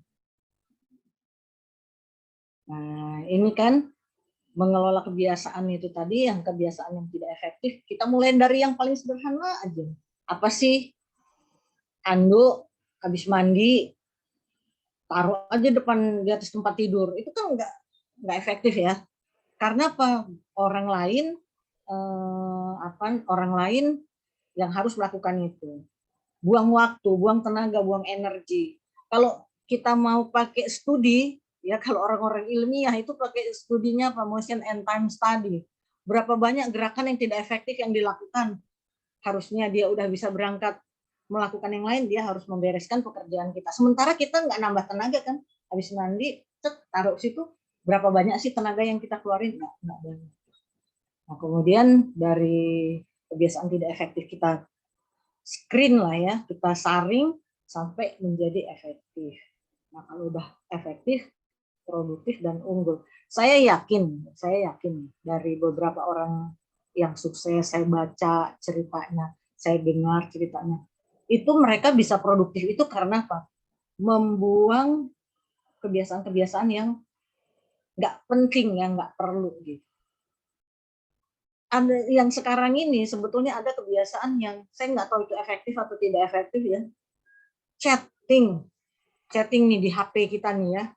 Nah, ini kan mengelola kebiasaan itu tadi, yang kebiasaan yang tidak efektif. Kita mulai dari yang paling sederhana aja. Apa sih? Anduk, habis mandi, taruh aja depan di atas tempat tidur. Itu kan nggak efektif ya. Karena apa? Orang lain yang harus melakukan itu. Buang waktu, buang tenaga, buang energi. Kalau kita mau pakai studi, ya kalau orang-orang ilmiah itu pakai studinya apa, motion and time study. Berapa banyak gerakan yang tidak efektif yang dilakukan. Harusnya dia udah bisa berangkat melakukan yang lain, dia harus membereskan pekerjaan kita. Sementara kita nggak nambah tenaga kan, habis mandi, taruh situ, berapa banyak sih tenaga yang kita keluarin? Nggak banyak. Nah, kemudian dari kebiasaan tidak efektif kita screen lah ya, kita saring sampai menjadi efektif. Nah, kalau udah efektif, produktif dan unggul. Saya yakin dari beberapa orang yang sukses, saya baca ceritanya, saya dengar ceritanya, itu mereka bisa produktif itu karena apa? Membuang kebiasaan-kebiasaan yang nggak penting, yang nggak perlu gitu. Ada yang sekarang ini sebetulnya ada kebiasaan yang saya nggak tahu itu efektif atau tidak efektif ya. Chatting nih di HP kita nih ya.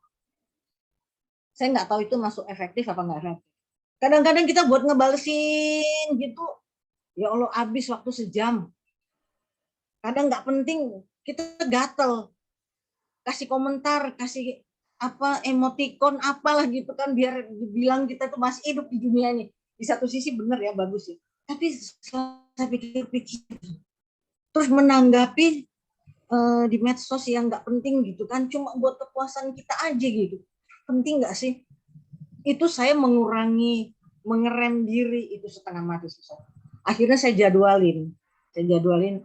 Saya nggak tahu itu masuk efektif apa nggak efektif. Kadang-kadang kita buat ngebalesin gitu, ya Allah habis waktu sejam. Kadang nggak penting, kita gatel. kasih komentar, kasih apa emoticon apalah gitu kan, biar dibilang kita tuh masih hidup di dunia ini. Di satu sisi benar ya, bagus ya. Tapi saya pikir-pikir, terus menanggapi di medsos yang nggak penting gitu kan, cuma buat kepuasan kita aja gitu. Penting nggak sih? Itu saya mengurangi, mengerem diri itu setengah mati susah. Akhirnya saya jadwalin,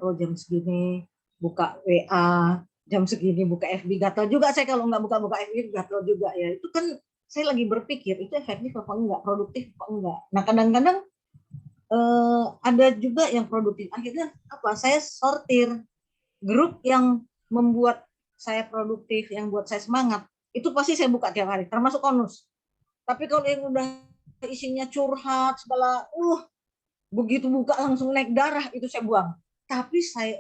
oh jam segini buka WA, jam segini buka FB. Gatel juga saya kalau nggak buka FB, gatel juga ya. Itu kan saya lagi berpikir itu efektif apa enggak, produktif apa enggak. Nah kadang-kadang ada juga yang produktif. Akhirnya apa? Saya sortir grup yang membuat saya produktif, yang buat saya semangat. Itu pasti saya buka tiap hari, termasuk Konus. Tapi kalau yang udah isinya curhat segala, begitu buka langsung naik darah, itu saya buang. Tapi saya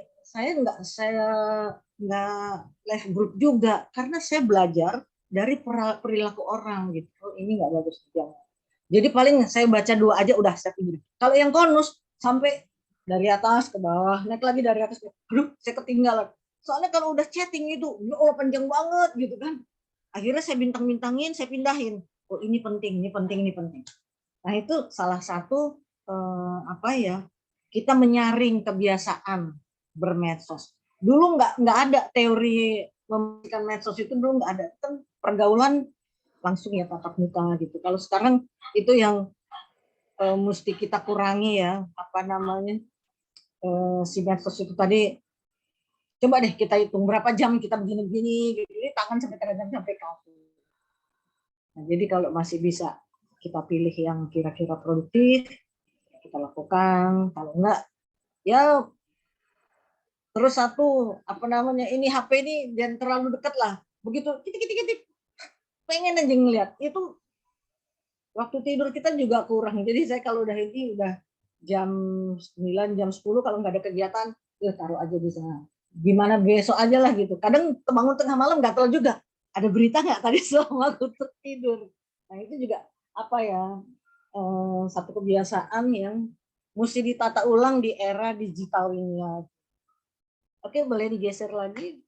nggak live group juga, karena saya belajar dari perilaku orang gitu. Oh, ini nggak bagus jangan. Jadi paling saya baca 2 aja udah saya pinggir. Kalau yang Konus sampai dari atas ke bawah, naik lagi dari atas ke bawah, aduh saya ketinggalan. Soalnya kalau udah chatting itu, oh panjang banget gitu kan. Akhirnya saya bintang-bintangin, saya pindahin. Oh ini penting, ini penting, ini penting. Nah itu salah satu kita menyaring kebiasaan bermedsos. Dulu nggak ada teori membersihkan medsos, itu dulu nggak ada. Kan pergaulan langsung ya tatap muka gitu. Kalau sekarang itu yang mesti kita kurangi ya, si medsos itu tadi. Coba deh kita hitung berapa jam kita begini-begini, gitu. Tangan sampai kadang sampai kaki. Nah, jadi kalau masih bisa kita pilih yang kira-kira produktif, kita lakukan. Kalau enggak, ya terus satu ini HP ini jangan terlalu dekat lah. Begitu titik pengen aja ngeliat. Itu waktu tidur kita juga kurang. Jadi saya kalau udah jam 9, jam 10 kalau nggak ada kegiatan, ya taruh aja di sana. Gimana besok aja lah gitu. Kadang kebangun tengah malam gatel juga. Ada berita nggak tadi selama aku tidur? Nah itu juga satu kebiasaan yang mesti ditata ulang di era digital ini. Oke, boleh digeser lagi.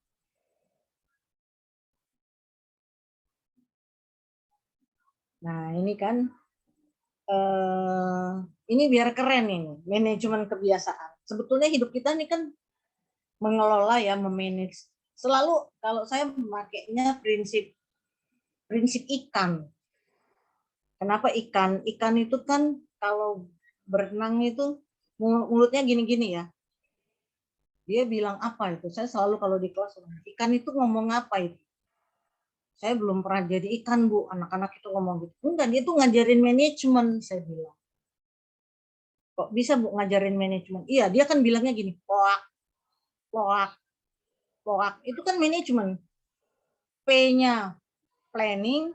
Nah ini kan ini biar keren ini, manajemen kebiasaan. Sebetulnya hidup kita ini kan mengelola ya, memanage. Selalu kalau saya memakainya prinsip ikan. Kenapa ikan? Ikan itu kan kalau berenang itu mulutnya gini-gini ya. Dia bilang apa itu? Saya selalu kalau di kelas, ikan itu ngomong apa itu? Saya belum pernah jadi ikan, Bu. Anak-anak itu ngomong gitu. Enggak, dia tuh ngajarin manajemen, saya bilang. Kok bisa, Bu, ngajarin manajemen? Iya, dia kan bilangnya gini, poak. Itu kan manajemen. P-nya planning,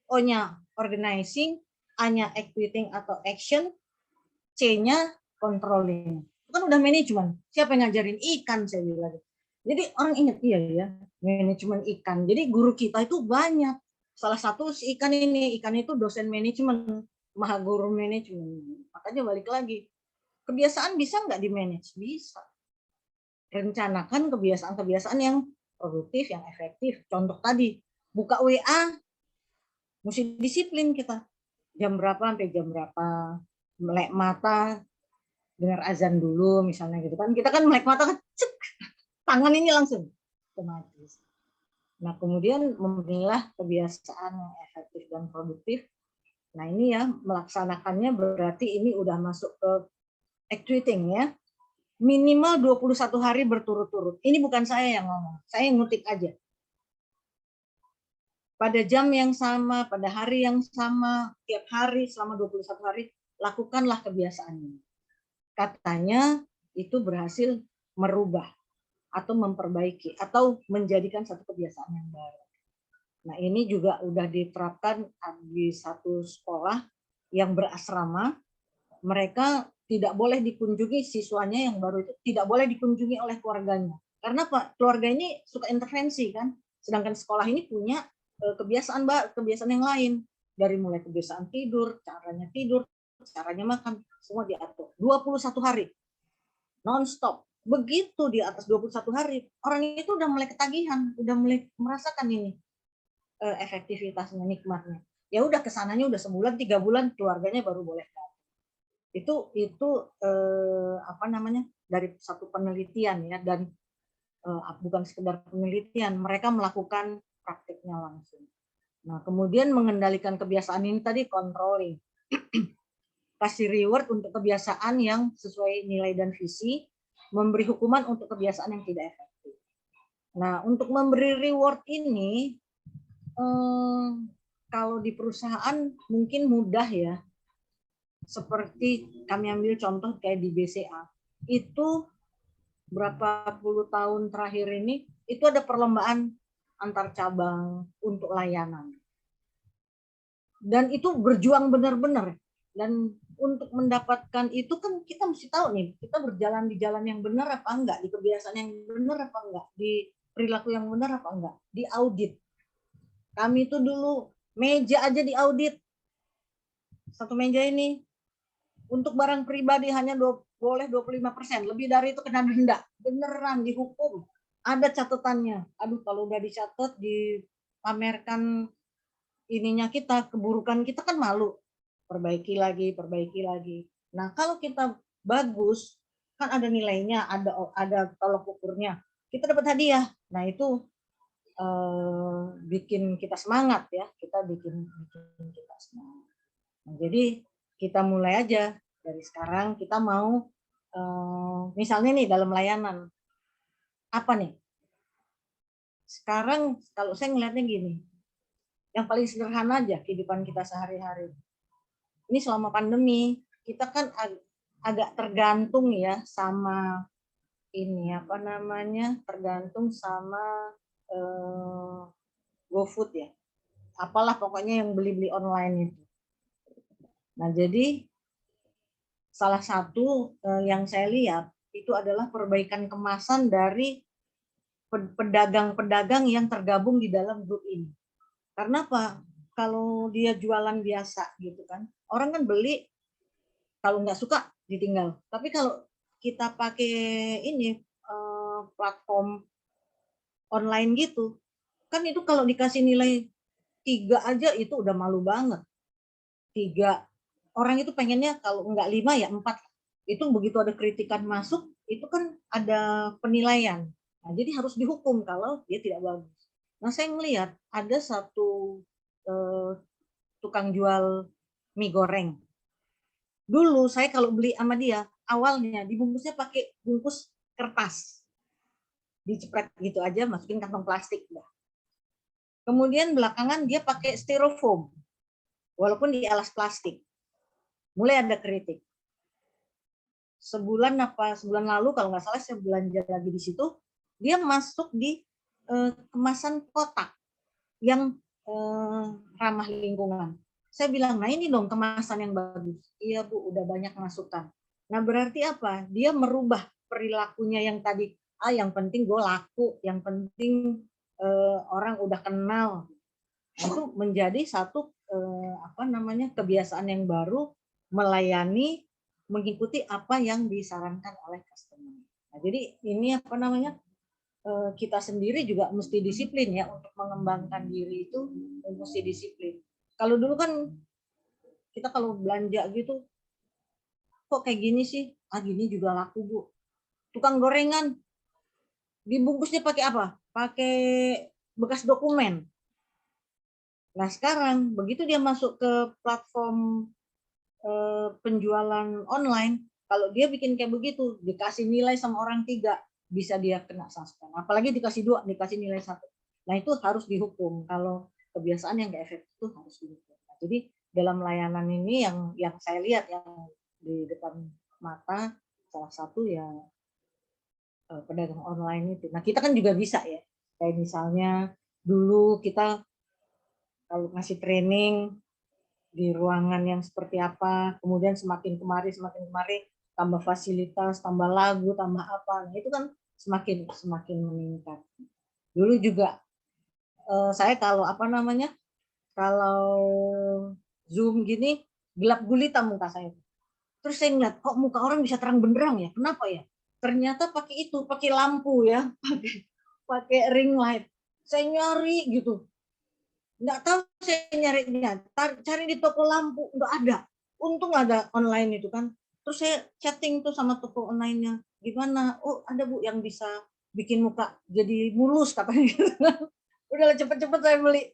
O-nya organizing, A-nya executing atau action, C-nya controlling. Itu kan udah manajemen. Siapa yang ngajarin? Ikan, saya bilang. Jadi orang ingat, iya ya, manajemen ikan. Jadi guru kita itu banyak. Salah satu si ikan ini, ikan itu dosen manajemen, maha guru manajemen. Makanya balik lagi, kebiasaan bisa nggak di-manage? Bisa. Rencanakan kebiasaan-kebiasaan yang produktif, yang efektif. Contoh tadi, buka WA, mesti disiplin kita. Jam berapa sampai jam berapa. Melek mata, dengar azan dulu misalnya gitu kan. Kita kan melek mata kan, cek, tangan ini langsung otomatis. Nah kemudian memilah kebiasaan yang efektif dan produktif. Nah ini ya melaksanakannya berarti ini udah masuk ke executing ya. Minimal 21 hari berturut-turut. Ini bukan saya yang ngomong, saya ngutip aja. Pada jam yang sama, pada hari yang sama, tiap hari selama 21 hari, lakukanlah kebiasaan ini. Katanya itu berhasil merubah atau memperbaiki atau menjadikan satu kebiasaan yang baru. Nah ini juga udah diterapkan di satu sekolah yang berasrama. Mereka tidak boleh dikunjungi, siswanya yang baru itu tidak boleh dikunjungi oleh keluarganya. Karena Pak, keluarga ini suka intervensi kan. Sedangkan sekolah ini punya kebiasaan yang lain. Dari mulai kebiasaan tidur, caranya makan, semua diatur. 21 hari non-stop. Begitu di atas 21 hari, orang itu udah mulai ketagihan, udah mulai merasakan ini efektivitasnya, nikmatnya. Ya udah kesananya udah sebulan, 3 bulan, keluarganya baru boleh datang. Itu apa namanya, dari satu penelitian ya, dan bukan sekedar penelitian, mereka melakukan praktiknya langsung. Nah, kemudian mengendalikan kebiasaan ini tadi controlling. Kasih reward untuk kebiasaan yang sesuai nilai dan visi, memberi hukuman untuk kebiasaan yang tidak efektif. Nah, untuk memberi reward ini, kalau di perusahaan mungkin mudah ya. Seperti kami ambil contoh kayak di BCA. Itu berapa puluh tahun terakhir ini, itu ada perlombaan antar cabang untuk layanan. Dan itu berjuang benar-benar. Dan untuk mendapatkan itu kan kita mesti tahu nih, kita berjalan di jalan yang benar apa enggak, di kebiasaan yang benar apa enggak, di perilaku yang benar apa enggak, di audit. Kami itu dulu meja aja di audit. Satu meja ini untuk barang pribadi hanya boleh 25%, lebih dari itu kena denda. Beneran dihukum. Ada catatannya. Aduh, kalau udah dicatat, dipamerkan ininya kita, keburukan kita kan malu. Perbaiki lagi, perbaiki lagi. Nah, kalau kita bagus, kan ada nilainya, ada tolok ukurnya. Kita dapat hadiah. Nah, itu bikin kita semangat ya. Kita bikin kita semangat. Nah, jadi kita mulai aja dari sekarang. Kita mau misalnya nih dalam layanan apa nih? Sekarang kalau saya ngelihatnya gini, yang paling sederhana aja kehidupan kita sehari-hari. Ini selama pandemi kita kan agak tergantung ya sama ini apa namanya, tergantung sama GoFood ya. Apalah pokoknya yang beli-beli online itu. Nah, jadi salah satu yang saya lihat itu adalah perbaikan kemasan dari pedagang-pedagang yang tergabung di dalam grup ini. Karena apa? Kalau dia jualan biasa gitu kan, orang kan beli, kalau nggak suka ditinggal. Tapi kalau kita pakai ini platform online gitu, kan itu kalau dikasih nilai 3 aja itu udah malu banget. 3. Orang itu pengennya kalau nggak 5 ya 4. Itu begitu ada kritikan masuk, itu kan ada penilaian. Nah, jadi harus dihukum kalau dia tidak bagus. Nah, saya melihat ada satu tukang jual mie goreng. Dulu saya kalau beli sama dia, awalnya dibungkusnya pakai bungkus kertas. Dicepret gitu aja, masukin kantong plastik. Kemudian belakangan dia pakai styrofoam, walaupun di alas plastik. Mulai ada kritik. Sebulan lalu kalau nggak salah saya belanja lagi di situ, dia masuk di kemasan kotak yang ramah lingkungan. Saya bilang, nah ini dong kemasan yang bagus. Iya Bu, udah banyak masukan. Nah berarti apa? Dia merubah perilakunya yang tadi, yang penting gue laku, yang penting orang udah kenal. Nah, itu menjadi satu kebiasaan yang baru, melayani, mengikuti apa yang disarankan oleh customer. Nah, jadi ini kita sendiri juga mesti disiplin ya, untuk mengembangkan diri itu mesti disiplin. Kalau dulu kan kita kalau belanja gitu, kok kayak gini sih? Gini juga laku Bu. Tukang gorengan dibungkusnya pakai apa? Pakai bekas dokumen. Nah sekarang begitu dia masuk ke platform penjualan online, kalau dia bikin kayak begitu, dikasih nilai sama orang 3, bisa dia kena suspend. Apalagi dikasih 2, dikasih nilai 1. Nah itu harus dihukum. Kalau kebiasaan yang nggak efektif itu harus dihukum. Nah, jadi dalam layanan ini yang saya lihat yang di depan mata, salah satu ya pedagang online itu. Nah kita kan juga bisa ya, kayak misalnya dulu kita kalau ngasih training di ruangan yang seperti apa, kemudian semakin kemari tambah fasilitas, tambah lagu, tambah apa, nah itu kan semakin meningkat. Dulu juga saya kalau kalau Zoom gini gelap gulita muka saya. Terus saya ngeliat kok muka orang bisa terang benderang ya, kenapa ya? ternyata pakai itu, pakai lampu ya, pakai ring light. Saya nyari gitu, nggak tahu saya nyarinya, cari di toko lampu nggak ada. Untung ada online itu kan. Terus saya chatting tuh sama toko online-nya, gimana? Oh ada Bu yang bisa bikin muka jadi mulus katanya. Udahlah cepet-cepet saya beli.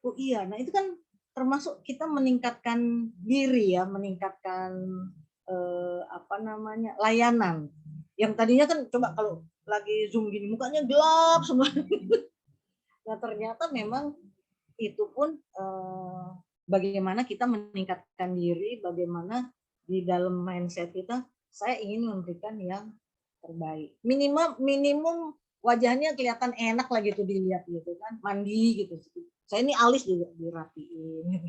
Oh iya, nah itu kan termasuk kita meningkatkan diri ya, meningkatkan apa namanya, layanan. Yang tadinya kan coba kalau lagi Zoom gini mukanya gelap semua. Nah ternyata memang itu pun bagaimana kita meningkatkan diri, bagaimana di dalam mindset kita, saya ingin memberikan yang terbaik. Minimum wajahnya kelihatan enak lah gitu dilihat gitu kan, mandi gitu. Saya ini alis juga dirapiin.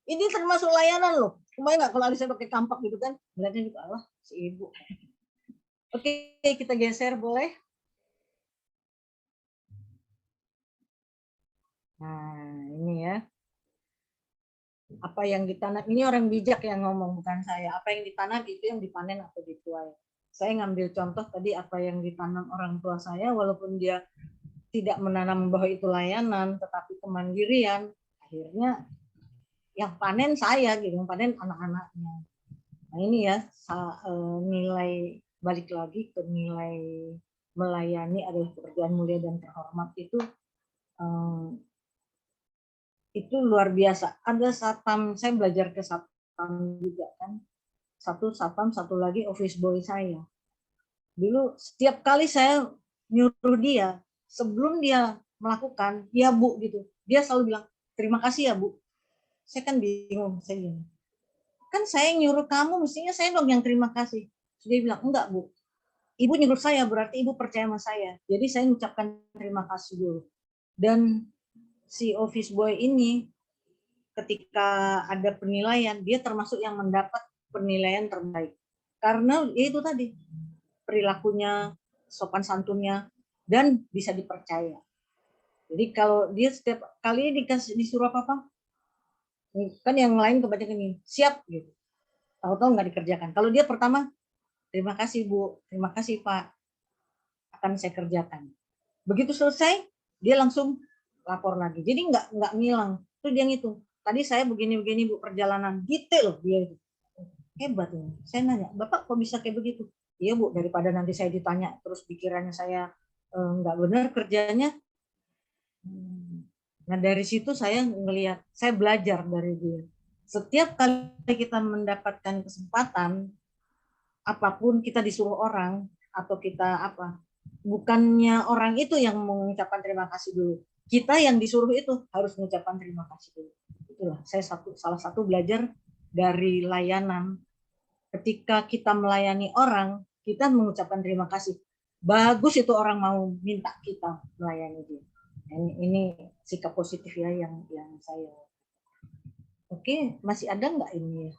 Ini termasuk layanan loh. Kebayang nggak kalau alis saya pakai kampak gitu kan, melihatnya juga Allah si ibu. Oke, kita geser boleh? Nah, ini ya. Apa yang ditanam, ini orang bijak yang ngomong, bukan saya. Apa yang ditanam itu yang dipanen atau dituai. Saya ngambil contoh tadi apa yang ditanam orang tua saya, walaupun dia tidak menanam bahwa itu layanan, tetapi kemandirian, akhirnya yang panen saya, gitu, yang panen anak-anaknya. Nah ini ya, nilai, balik lagi ke nilai melayani adalah pekerjaan mulia dan terhormat itu luar biasa. Ada satpam, saya belajar ke satpam juga kan. Satu satpam, satu lagi office boy saya. Dulu setiap kali saya nyuruh dia, sebelum dia melakukan, ya Bu gitu. Dia selalu bilang, terima kasih ya Bu. Saya kan bingung, saya gini. Kan saya nyuruh kamu, mestinya saya dong yang terima kasih. Dia bilang, enggak Bu. Ibu nyuruh saya, berarti Ibu percaya sama saya. Jadi saya mengucapkan terima kasih dulu. Dan si office boy ini ketika ada penilaian, dia termasuk yang mendapat penilaian terbaik. Karena itu tadi, perilakunya, sopan santunnya, dan bisa dipercaya. Jadi kalau dia setiap kali disuruh apa-apa, kan yang lain kebanyakan ini, siap gitu. Tahu-tahu nggak dikerjakan. Kalau dia pertama, terima kasih Bu, terima kasih Pak, akan saya kerjakan. Begitu selesai, dia langsung lapor lagi. Jadi nggak ngilang. Itu dia ngitung. Tadi saya begini-begini Bu perjalanan, detail dia itu. Hebat ini. Saya nanya, Bapak kok bisa kayak begitu? Iya Bu, daripada nanti saya ditanya terus pikirannya saya nggak benar kerjanya. Nah dari situ saya ngelihat, saya belajar dari dia. Setiap kali kita mendapatkan kesempatan, apapun kita disuruh orang atau kita apa, bukannya orang itu yang mengucapkan terima kasih dulu. Kita yang disuruh itu harus mengucapkan terima kasih dulu. Itulah saya salah satu belajar dari layanan. Ketika kita melayani orang, kita mengucapkan terima kasih. Bagus itu orang mau minta kita melayani dia. Ini sikap positif ya yang saya. Oke, masih ada nggak ini?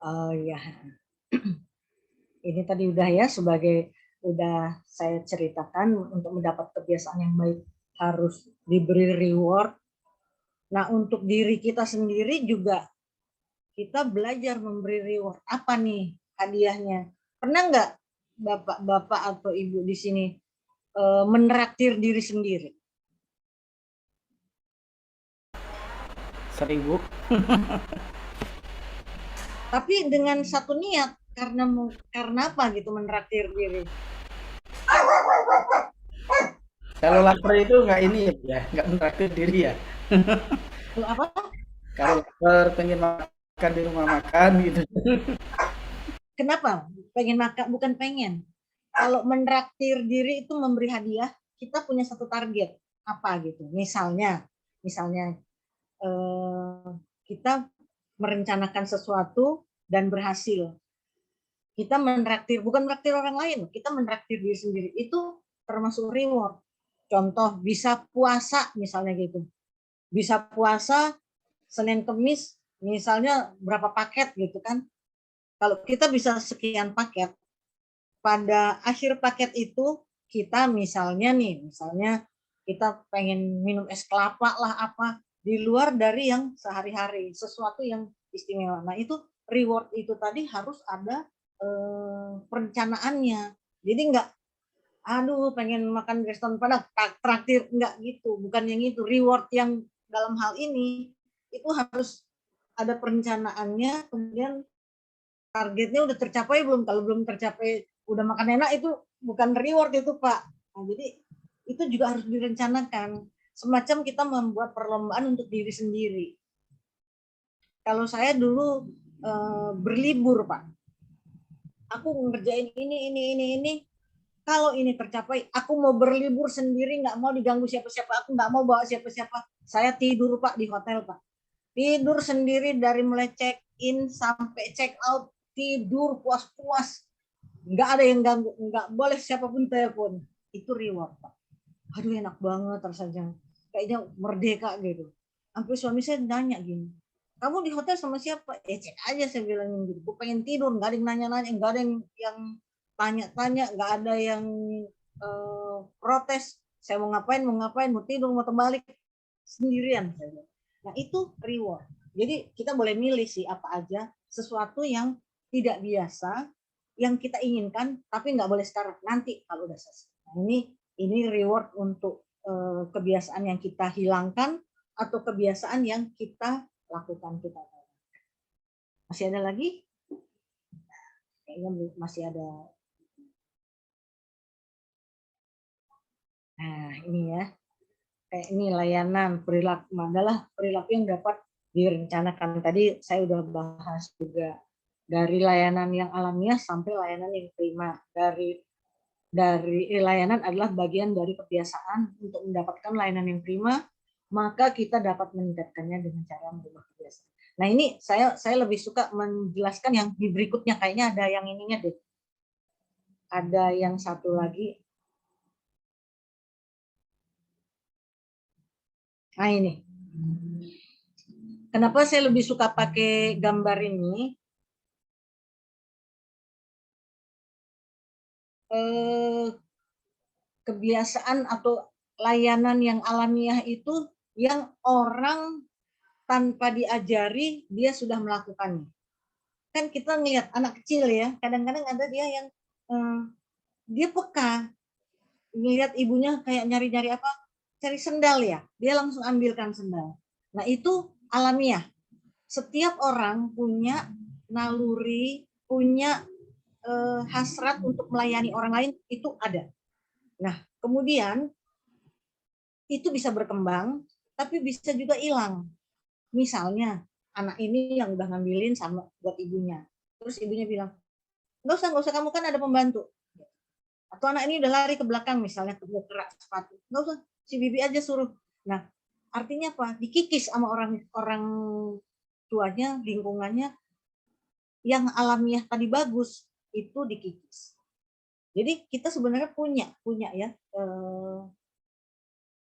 Oh ya, ini tadi udah ya udah saya ceritakan untuk mendapat kebiasaan yang baik harus diberi reward. Nah untuk diri kita sendiri juga kita belajar memberi reward. Apa nih hadiahnya? Pernah nggak bapak-bapak atau ibu di sini menraktir diri sendiri? Sering Bu. Tapi dengan satu niat, karena apa gitu menraktir diri? Kalau lapar itu nggak ini ya, nggak menraktir diri ya. Kalau apa? Kalau lapar pengen makan di rumah makan gitu. Kenapa? Pengen makan, bukan pengen. Kalau menraktir diri itu memberi hadiah, kita punya satu target apa gitu. Misalnya kita merencanakan sesuatu dan berhasil. Kita menraktir, bukan menraktir orang lain, kita menraktir diri sendiri. Itu termasuk reward. Contoh, bisa puasa misalnya gitu. Bisa puasa Senin Kemis, misalnya berapa paket gitu kan. Kalau kita bisa sekian paket, pada akhir paket itu kita misalnya kita pengen minum es kelapa lah apa, di luar dari yang sehari-hari, sesuatu yang istimewa. Nah itu reward itu tadi harus ada perencanaannya. Jadi nggak, aduh pengen makan di restoran padang traktir, nggak gitu, bukan yang itu. Reward yang dalam hal ini itu harus ada perencanaannya, kemudian targetnya udah tercapai belum. Kalau belum tercapai udah makan enak, itu bukan reward itu Pak. Nah, jadi itu juga harus direncanakan, semacam kita membuat perlombaan untuk diri sendiri. Kalau saya dulu berlibur Pak, aku ngerjain ini. Kalau ini tercapai, aku mau berlibur sendiri, nggak mau diganggu siapa-siapa, aku nggak mau bawa siapa-siapa. Saya tidur Pak di hotel Pak, tidur sendiri dari mulai check in sampai check out, tidur puas-puas, nggak ada yang ganggu, nggak boleh siapapun telepon. Itu reward Pak. Aduh enak banget rasanya, kayaknya merdeka gitu. Sampai suami saya nanya gini, kamu di hotel sama siapa? Cek aja, saya bilang gitu. Gue pengen tidur, nggak ada yang nanya-nanya, nggak ada yang tanya-tanya, nggak ada yang protes. Saya mau ngapain, mau tidur, mau terbalik sendirian. Nah itu reward. Jadi kita boleh milih sih apa aja, sesuatu yang tidak biasa, yang kita inginkan, tapi nggak boleh sekarang, nanti kalau udah selesai. Nah, ini reward untuk kebiasaan yang kita hilangkan atau kebiasaan yang kita lakukan kita. Masih ada lagi? Kayaknya masih ada. Nah ini ya, kayak ini layanan perilaku adalah perilaku yang dapat direncanakan. Tadi saya udah bahas juga, dari layanan yang alamiah sampai layanan yang prima. Dari layanan adalah bagian dari kebiasaan. Untuk mendapatkan layanan yang prima, maka kita dapat meningkatkannya dengan cara merubah kebiasaan. Nah ini saya lebih suka menjelaskan yang di berikutnya, kayaknya ada yang ininya deh. Ada yang satu lagi. Nah ini. Kenapa saya lebih suka pakai gambar ini? Kebiasaan atau layanan yang alamiah itu yang orang tanpa diajari dia sudah melakukannya. Kan kita ngelihat anak kecil ya, kadang-kadang ada dia yang dia peka, ngelihat ibunya kayak nyari-nyari apa, cari sendal ya, dia langsung ambilkan sendal. Nah itu alamiah. Setiap orang punya naluri, punya hasrat untuk melayani orang lain, itu ada. Nah kemudian itu bisa berkembang, tapi bisa juga hilang. Misalnya anak ini yang udah ngambilin sama buat ibunya, terus ibunya bilang, nggak usah, kamu kan ada pembantu. Atau anak ini udah lari ke belakang misalnya ke kerak sepatu, nggak usah, si bibi aja suruh. Nah artinya apa? Dikikis sama orang tuanya, lingkungannya. Yang alamiah tadi bagus itu dikikis. Jadi kita sebenarnya punya ya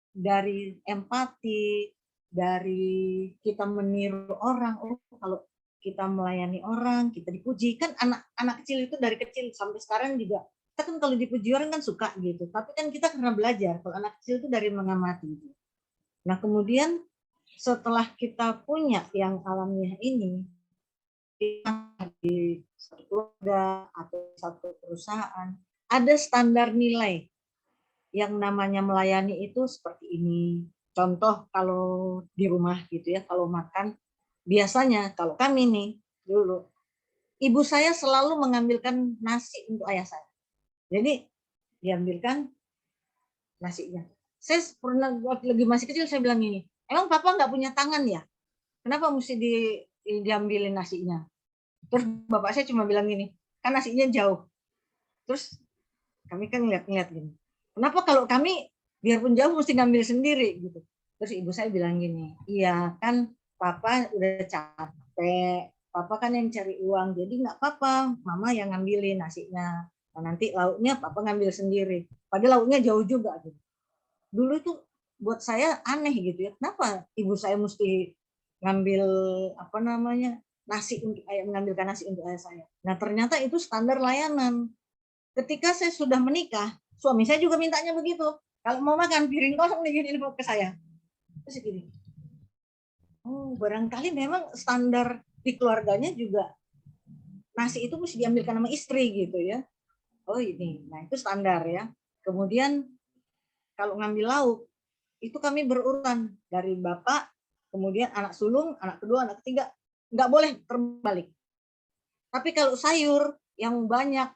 dari empati, dari kita meniru orang. Oh kalau kita melayani orang, kita dipuji. Kan anak kecil itu dari kecil sampai sekarang juga, kita kan kalau dipuji orang kan suka gitu. Tapi kan kita karena belajar, kalau anak kecil itu dari mengamati. Nah kemudian setelah kita punya yang alamiah ini, di satu keluarga atau satu perusahaan, ada standar nilai yang namanya melayani itu seperti ini. Contoh kalau di rumah gitu ya, kalau makan, biasanya kalau kami nih dulu, ibu saya selalu mengambilkan nasi untuk ayah saya. Jadi diambilkan nasinya. Saya pernah waktu lagi masih kecil saya bilang gini, emang papa nggak punya tangan ya? Kenapa mesti diambilin nasinya? Terus bapak saya cuma bilang gini, kan nasinya jauh. Terus kami kan ngeliat-ngeliat gini, kenapa kalau kami biarpun jauh mesti ngambil sendiri gitu. Terus ibu saya bilang gini, iya kan papa udah capek, papa kan yang cari uang, jadi nggak apa-apa, mama yang ngambilin nasinya. Nah, nanti lauknya papa ngambil sendiri. Padahal lauknya jauh juga gitu. Dulu itu buat saya aneh gitu ya, kenapa ibu saya mesti ngambil apa namanya nasi untuk mengambilkan nasi untuk ayah saya. Nah ternyata itu standar layanan. Ketika saya sudah menikah, suami saya juga mintanya begitu. Kalau mau makan piring kosong diginiin ke saya. Terus gini, Oh, barangkali memang standar di keluarganya juga nasi itu mesti diambilkan sama istri gitu ya. Oh ini, nah itu standar ya. Kemudian kalau ngambil lauk, itu kami berurutan dari bapak, kemudian anak sulung, anak kedua, anak ketiga. Nggak boleh terbalik. Tapi kalau sayur yang banyak,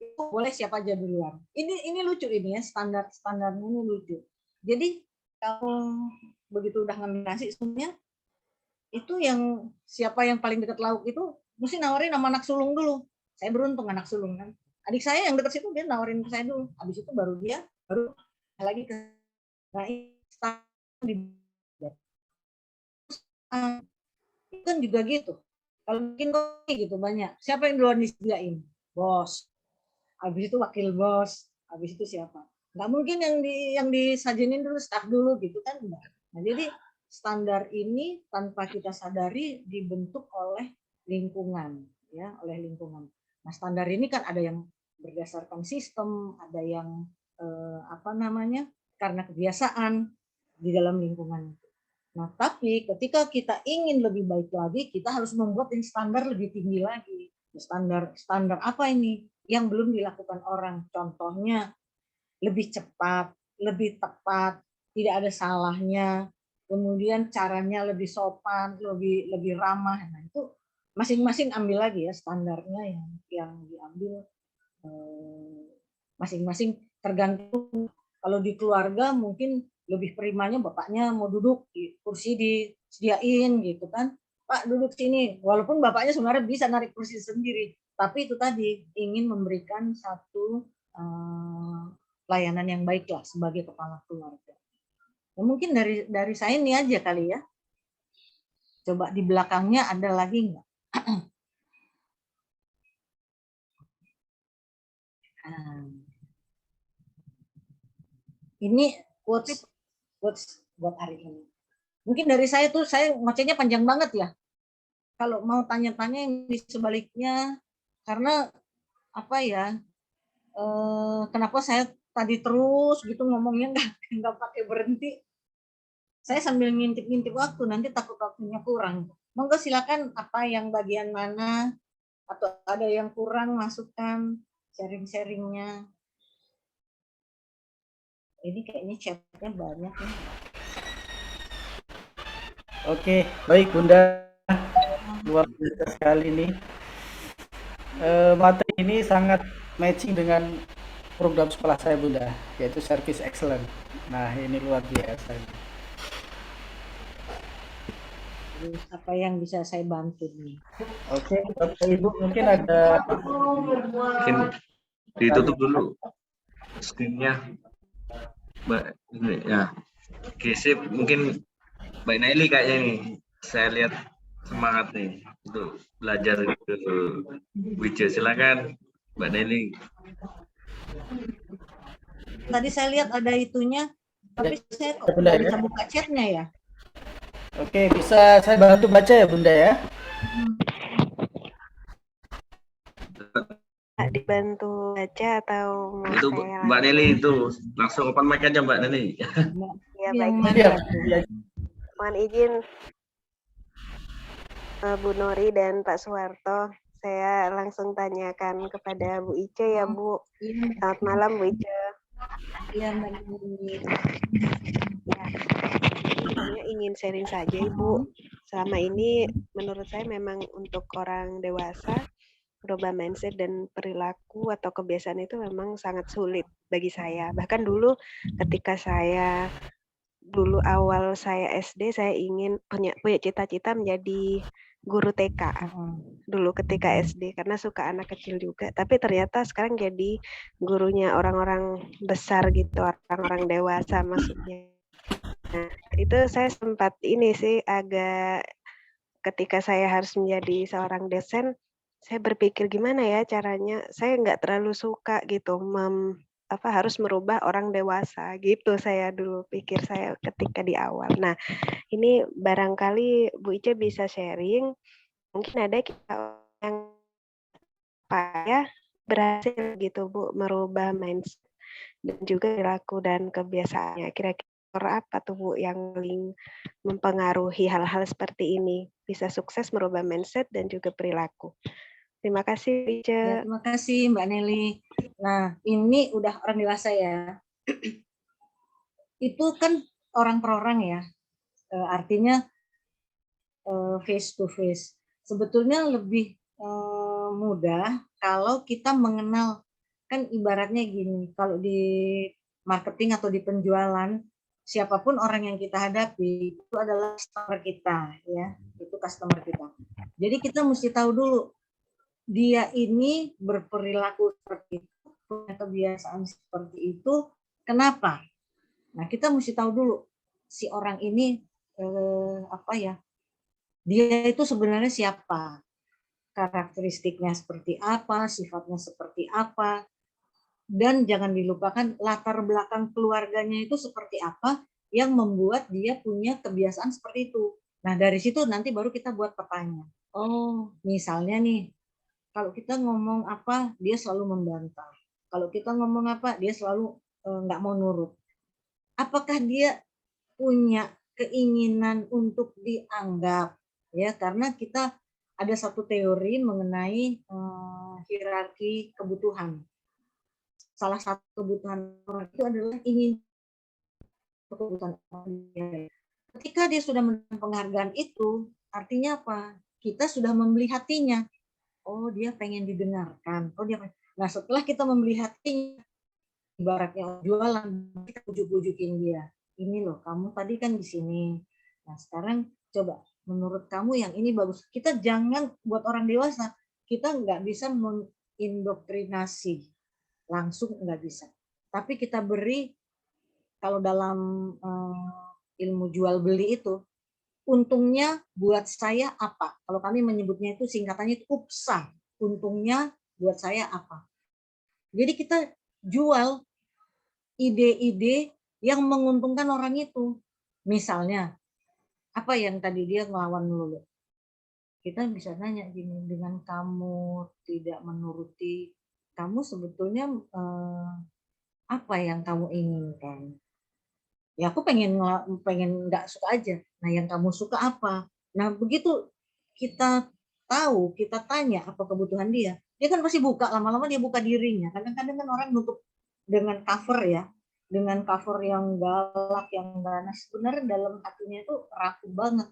itu boleh siapa aja duluan. Ini lucu ini ya, standarnya ini lucu. Jadi kalau begitu udah ngambil nasi semuanya, itu yang siapa yang paling dekat lauk itu mesti nawarin sama anak sulung dulu. Saya beruntung anak sulung kan. Adik saya yang dekat situ dia nawarin ke saya dulu. Habis itu baru dia baru lagi ke nah, itu kan juga gitu. Kalau bikin kopi gitu banyak. Siapa yang duluan disediain? Bos. Habis itu wakil bos. Habis itu siapa? Nggak mungkin yang disajinin dulu staff dulu gitu kan enggak. Nah, jadi standar ini tanpa kita sadari dibentuk oleh lingkungan ya, oleh lingkungan. Nah, standar ini kan ada yang berdasarkan sistem, ada yang karena kebiasaan di dalam lingkungan. Nah, tapi ketika kita ingin lebih baik lagi, kita harus membuat yang standar lebih tinggi lagi. Standar apa ini yang belum dilakukan orang? Contohnya lebih cepat, lebih tepat, tidak ada salahnya, kemudian caranya lebih sopan, lebih ramah. Nah, itu masing-masing ambil lagi ya standarnya yang diambil masing-masing tergantung. Kalau di keluarga mungkin lebih primanya bapaknya mau duduk di kursi disediain gitu kan. Pak duduk sini, walaupun bapaknya sebenarnya bisa narik kursi sendiri, tapi itu tadi ingin memberikan satu pelayanan yang baik lah sebagai kepala keluarga. Ya, mungkin dari saya ini aja kali ya. Coba di belakangnya ada lagi nggak? Ini quotes buat hari ini. Mungkin dari saya tuh, saya ngocehnya panjang banget ya. Kalau mau tanya-tanya yang di sebaliknya, karena apa ya, kenapa saya tadi terus gitu ngomongnya nggak pakai berhenti. Saya sambil ngintip-ngintip waktu, nanti takut waktunya kurang. Monggo silakan apa yang bagian mana, atau ada yang kurang masukkan sharing-sharingnya. Ini kayaknya chatnya banyak nih. Oke, baik Bunda. Luar biasa sekali nih. Materi ini sangat matching dengan program sekolah saya Bunda, yaitu Service Excellent. Nah, ini luar biasa. Apa yang bisa saya bantu nih? Oke, Bapak Ibu mungkin ada. Mungkin ditutup dulu screen-nya. Mbak ini ya. Oke, sip. Mungkin Mbak Naili kayaknya nih. Saya lihat semangat nih untuk belajar ke Wija. Silakan Mbak Naili. Tadi saya lihat ada itunya, tapi saya kok nggak bisa buka chatnya ya. Oke, bisa saya bantu baca ya Bunda ya? Dibantu baca atau mau Itu saya Mbak Nelly itu langsung open mic aja Mbak Nelly. ya baik. Mohon izin Bu Nori dan Pak Suwarto, saya langsung tanyakan kepada Bu Ice ya Bu. Selamat malam Bu Ice. Iya Mbak Nuri. Ya, saya ingin sharing saja Ibu. Selama ini menurut saya memang untuk orang dewasa berubah mindset dan perilaku atau kebiasaan itu memang sangat sulit bagi saya. Bahkan dulu ketika awal saya SD, saya ingin punya cita-cita menjadi guru TK dulu ketika SD karena suka anak kecil juga. Tapi ternyata sekarang jadi gurunya orang-orang besar gitu, orang-orang dewasa maksudnya. Nah, itu saya sempat ini sih agak ketika saya harus menjadi seorang dosen, saya berpikir gimana ya caranya, saya nggak terlalu suka gitu harus merubah orang dewasa gitu saya dulu pikir saya ketika di awal. Nah, ini barangkali Bu Ica bisa sharing, mungkin ada kita yang ya berhasil gitu Bu merubah mindset dan juga perilaku dan kebiasaannya. Kira-kira apa tuh Bu yang paling mempengaruhi hal-hal seperti ini? Bisa sukses merubah mindset dan juga perilaku. Terima kasih, Bu Ice. Ya, terima kasih Mbak Nelly. Nah, ini udah orang dewasa ya. Itu kan orang per orang ya. Artinya face to face. Sebetulnya lebih mudah kalau kita mengenal, kan ibaratnya gini, kalau di marketing atau di penjualan, siapapun orang yang kita hadapi itu adalah customer kita ya, itu customer kita. Jadi kita mesti tahu dulu dia ini berperilaku seperti itu, punya kebiasaan seperti itu, kenapa? Nah, kita mesti tahu dulu si orang ini apa ya? Dia itu sebenarnya siapa? Karakteristiknya seperti apa, sifatnya seperti apa, dan jangan dilupakan latar belakang keluarganya itu seperti apa yang membuat dia punya kebiasaan seperti itu. Nah, dari situ nanti baru kita buat petanya. Oh, misalnya nih, kalau kita ngomong apa, dia selalu membantah. Kalau kita ngomong apa, dia selalu nggak mau nurut. Apakah dia punya keinginan untuk dianggap? Ya, karena kita ada satu teori mengenai hierarki kebutuhan. Salah satu kebutuhan orang itu adalah ingin kebutuhan orang. Ketika dia sudah mendapat penghargaan itu, artinya apa? Kita sudah membeli hatinya. Oh, dia pengen didengarkan. Oh, dia pengen. Nah, setelah kita membeli hatinya, ibaratnya jualan, kita bujuk-bujukin dia. Ini loh, kamu tadi kan di sini. Nah, sekarang coba, menurut kamu yang ini bagus. Kita jangan buat orang dewasa, kita nggak bisa mengindoktrinasi langsung, nggak bisa. Tapi kita beri, kalau dalam ilmu jual beli itu, untungnya buat saya apa? Kalau kami menyebutnya itu singkatannya itu UPSA. Untungnya buat saya apa? Jadi kita jual ide-ide yang menguntungkan orang itu. Misalnya, apa yang tadi dia ngelawan lulu? Kita bisa nanya gini, dengan kamu tidak menuruti, kamu sebetulnya apa yang kamu inginkan? Ya aku pengen nggak suka aja. Nah yang kamu suka apa? Nah begitu kita tahu, kita tanya apa kebutuhan dia, dia kan pasti buka, lama-lama dia buka dirinya. Kadang-kadang kan orang nutup dengan cover ya, dengan cover yang galak, yang ganas. Sebenarnya dalam hatinya itu rapuh banget.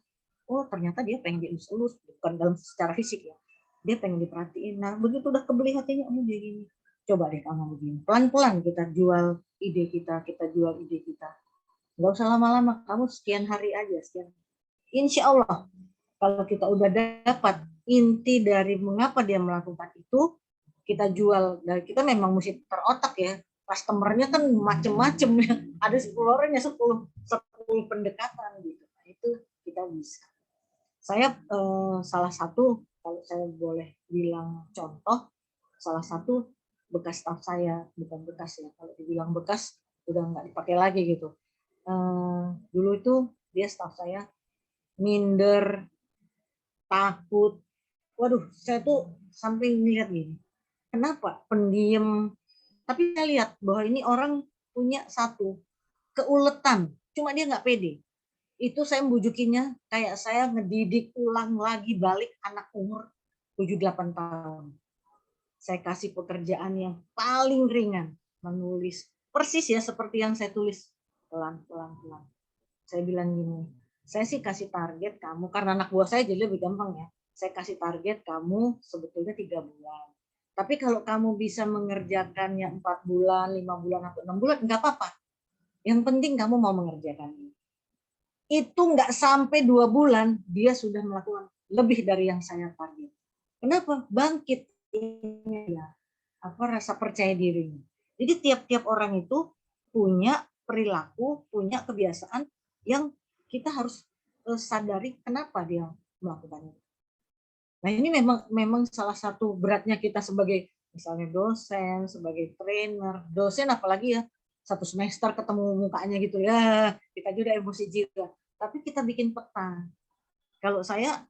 Oh ternyata dia pengen dielus-elus, bukan dalam secara fisik ya. Dia pengen diperhatiin. Nah begitu udah kebeli hatinya, oh dia gini. Coba deh kamu begini. Pelan-pelan kita jual ide kita jual ide kita. Nggak usah lama-lama, kamu sekian hari aja, sekian. Insya Allah, kalau kita udah dapat inti dari mengapa dia melakukan itu, kita jual. Dan kita memang mesti terotak ya. Customer-nya kan macem-macem ya. Ada 10 orang ya 10 pendekatan gitu. Nah, itu kita bisa. Saya salah satu, kalau saya boleh bilang contoh, salah satu bekas staff saya, bukan bekas ya, kalau dibilang bekas udah nggak dipakai lagi gitu. Dulu itu dia staff saya minder, takut. Waduh, saya tuh sampai ngeliat gini. Kenapa? Pendiam. Tapi saya lihat bahwa ini orang punya satu keuletan. Cuma dia nggak pede. Itu saya membujukinya kayak saya ngedidik ulang lagi balik anak umur 7-8 tahun. Saya kasih pekerjaan yang paling ringan, menulis. Persis ya seperti yang saya tulis. Pelan-pelan. Saya bilang gini, saya sih kasih target kamu, karena anak buah saya jadi lebih gampang ya. Saya kasih target kamu sebetulnya 3 bulan. Tapi kalau kamu bisa mengerjakannya 4 bulan, 5 bulan, atau 6 bulan, nggak apa-apa. Yang penting kamu mau mengerjakannya. Itu nggak sampai 2 bulan, dia sudah melakukan lebih dari yang saya target. Kenapa? Bangkit ini ya, rasa percaya dirinya. Jadi tiap-tiap orang itu punya perilaku, punya kebiasaan yang kita harus sadari kenapa dia melakukan itu. Nah ini memang salah satu beratnya kita sebagai misalnya dosen, sebagai trainer, dosen apalagi ya 1 semester ketemu mukanya gitu ya, kita juga emosi juga. Tapi kita bikin peta. Kalau saya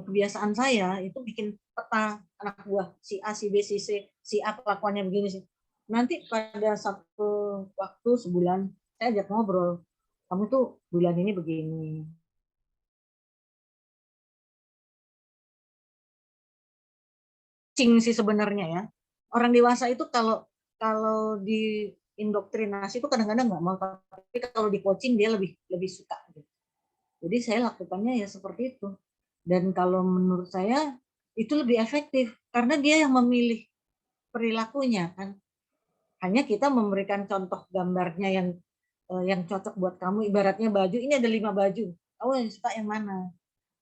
kebiasaan saya itu bikin peta anak buah si A, si B, si A kelakuannya begini sih. Nanti pada satu waktu sebulan saya ajak ngobrol. kamu tuh bulan ini begini. Sih sebenarnya ya. Orang dewasa itu kalau diindoktrinasi itu kadang-kadang nggak mau, tapi kalau di coaching dia lebih suka. Gitu. Jadi saya lakukannya ya seperti itu. Dan kalau menurut saya itu lebih efektif karena dia yang memilih perilakunya kan. Hanya kita memberikan contoh gambarnya yang cocok buat kamu. Ibaratnya baju, ini ada 5 baju. Kamu yang suka yang mana?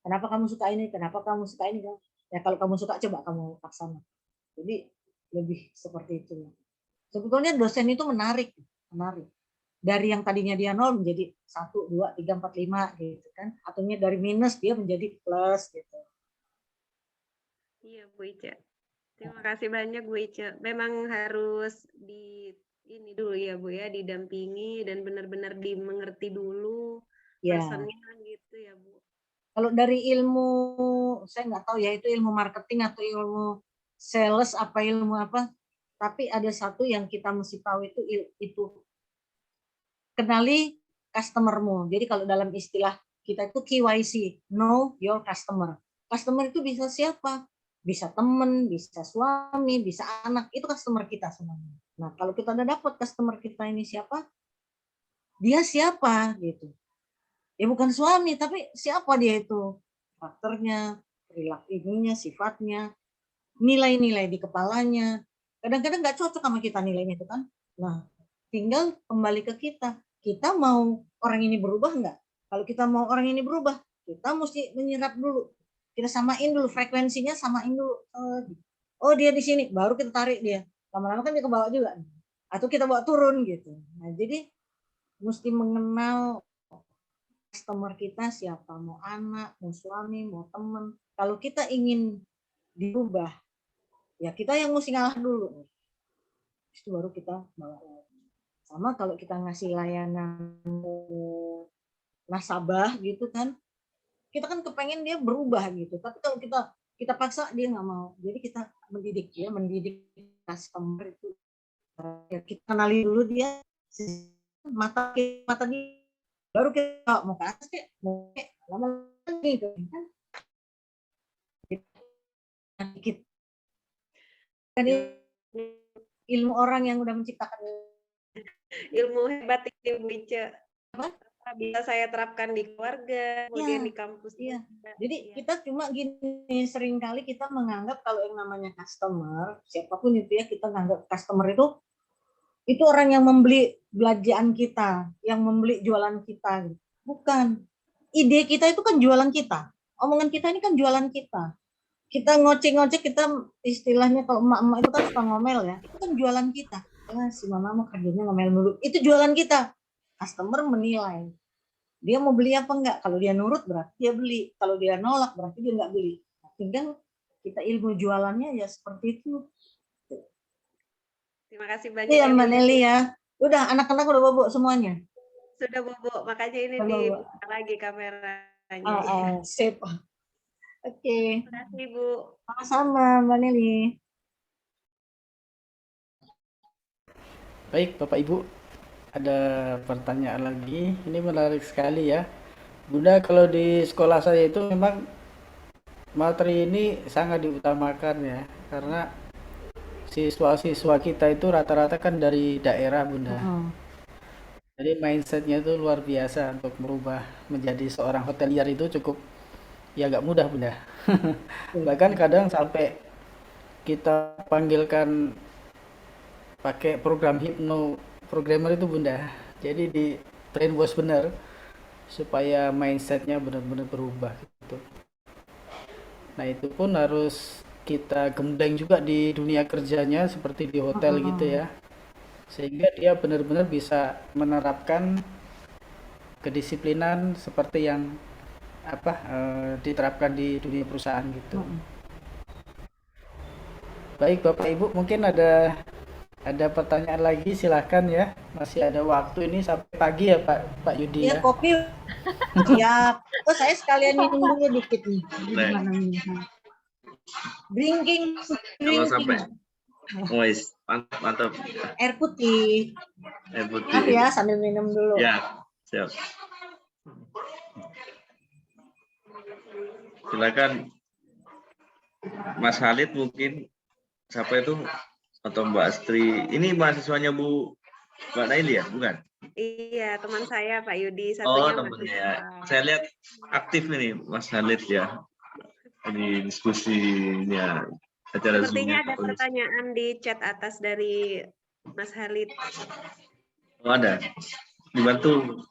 Kenapa kamu suka ini? Kenapa kamu suka ini? Ya kalau kamu suka coba kamu laksanakan. Jadi lebih seperti itu. Sebetulnya dosen itu menarik. Dari yang tadinya dia 0 menjadi 1, 2, 3, 4, 5 gitu kan. Ataunya dari minus dia menjadi plus gitu. Iya Bu Ica. Terima kasih banyak Bu Ica. Memang harus ini dulu ya Bu ya, didampingi dan benar-benar dimengerti dulu Ya. personnya gitu ya Bu. Kalau dari ilmu, saya nggak tahu ya itu ilmu marketing atau ilmu sales apa ilmu apa, tapi ada satu yang kita mesti tahu itu kenali customermu. Jadi kalau dalam istilah kita itu KYC, know your customer. Customer itu bisa siapa? Bisa teman, bisa suami, bisa anak, itu customer kita semuanya. Nah, kalau kita udah dapat customer kita ini siapa? Dia siapa gitu. Ya bukan suami, tapi siapa dia itu? Karakternya, perilakunya, sifatnya, nilai-nilai di kepalanya. Kadang-kadang nggak cocok sama kita nilainya itu kan. Nah, tinggal kembali ke kita. Kita mau orang ini berubah nggak? Kalau kita mau orang ini berubah, kita mesti menyerap dulu. Kita samain dulu frekuensinya, samain dulu. Oh dia di sini, baru kita tarik dia. Lama-lama kan dia ke bawah juga. Atau kita bawa turun gitu. Nah, jadi mesti mengenal customer kita siapa, mau anak, mau suami, mau teman. Kalau kita ingin dirubah, ya kita yang mesti ngalah dulu. Itu baru kita bawa. Sama kalau kita ngasih layanan nasabah gitu kan, kita kan kepengen dia berubah gitu. Tapi kalau kita paksa dia nggak mau. Jadi kita mendidik customer itu. Ya, kita kenali dulu dia mata dia. Baru kita mau ke atas kayak mau kayak lama lagi gitu kan. Dikit. Ilmu orang yang udah menciptakan ilmu hebat ini Bu Ica. Bisa saya terapkan di keluarga, kemudian di kampus. Iya. Jadi kita cuma gini, seringkali kita menganggap kalau yang namanya customer, siapapun itu ya, kita menganggap customer itu orang yang membeli belanjaan kita, yang membeli jualan kita. Bukan. Ide kita itu kan jualan kita. Omongan kita ini kan jualan kita. Kita ngoceh-ngoceh, kita istilahnya kalau emak-emak itu kan suka ngomel ya, itu kan jualan kita. Ya, si mama mau kerjanya ngomel mulu. Itu jualan kita. Customer menilai. Dia mau beli apa enggak? Kalau dia nurut berarti dia beli. Kalau dia nolak berarti dia enggak beli. Nah, tinggal kita ilmu jualannya ya seperti itu. Terima kasih banyak. Iya Mbak Nelly ya. Udah anak-anak udah bobo semuanya. Sudah bobo, makanya ini dibuka lagi kameranya. Sip. Oke. Terima kasih Bu. Sama-sama Mbak Nelly. Baik Bapak Ibu, ada pertanyaan lagi. Ini menarik sekali ya. Bunda, kalau di sekolah saya itu memang materi ini sangat diutamakan ya, karena siswa-siswa kita itu rata-rata kan dari daerah Bunda. Jadi mindsetnya itu luar biasa untuk merubah menjadi seorang hotelier itu cukup ya agak mudah Bunda. Bahkan kadang sampai kita panggilkan pakai program programmer itu Bunda. Jadi di train bos benar supaya mindsetnya benar-benar berubah gitu. Nah itu pun harus kita gembleng juga di dunia kerjanya seperti di hotel gitu ya, sehingga dia benar-benar bisa menerapkan kedisiplinan seperti yang diterapkan di dunia perusahaan gitu. Baik Bapak Ibu, mungkin ada pertanyaan lagi, silahkan ya, masih ada waktu ini sampai pagi ya Pak Yudi ya. Kopi siap. Oh saya sekalian minum dulu dikit nih. Gimana minum? Drinking. Kalau sampai mantap. Air putih. Air putih. Maaf ya sambil minum dulu. Ya, Siap. Silakan Mas Halid mungkin, siapa itu, atau Mbak Astri. Ini mahasiswanya Mbak Naili ya, bukan? Iya, teman saya Pak Yudi, Oh, satunya temennya. mahasiswa. Saya lihat aktif ini Mas Halid ya. Di diskusinya acara Sepertinya Zoom-nya ada Pak Ulis. pertanyaan di chat atas dari Mas Halid. Oh, ada. Dibantu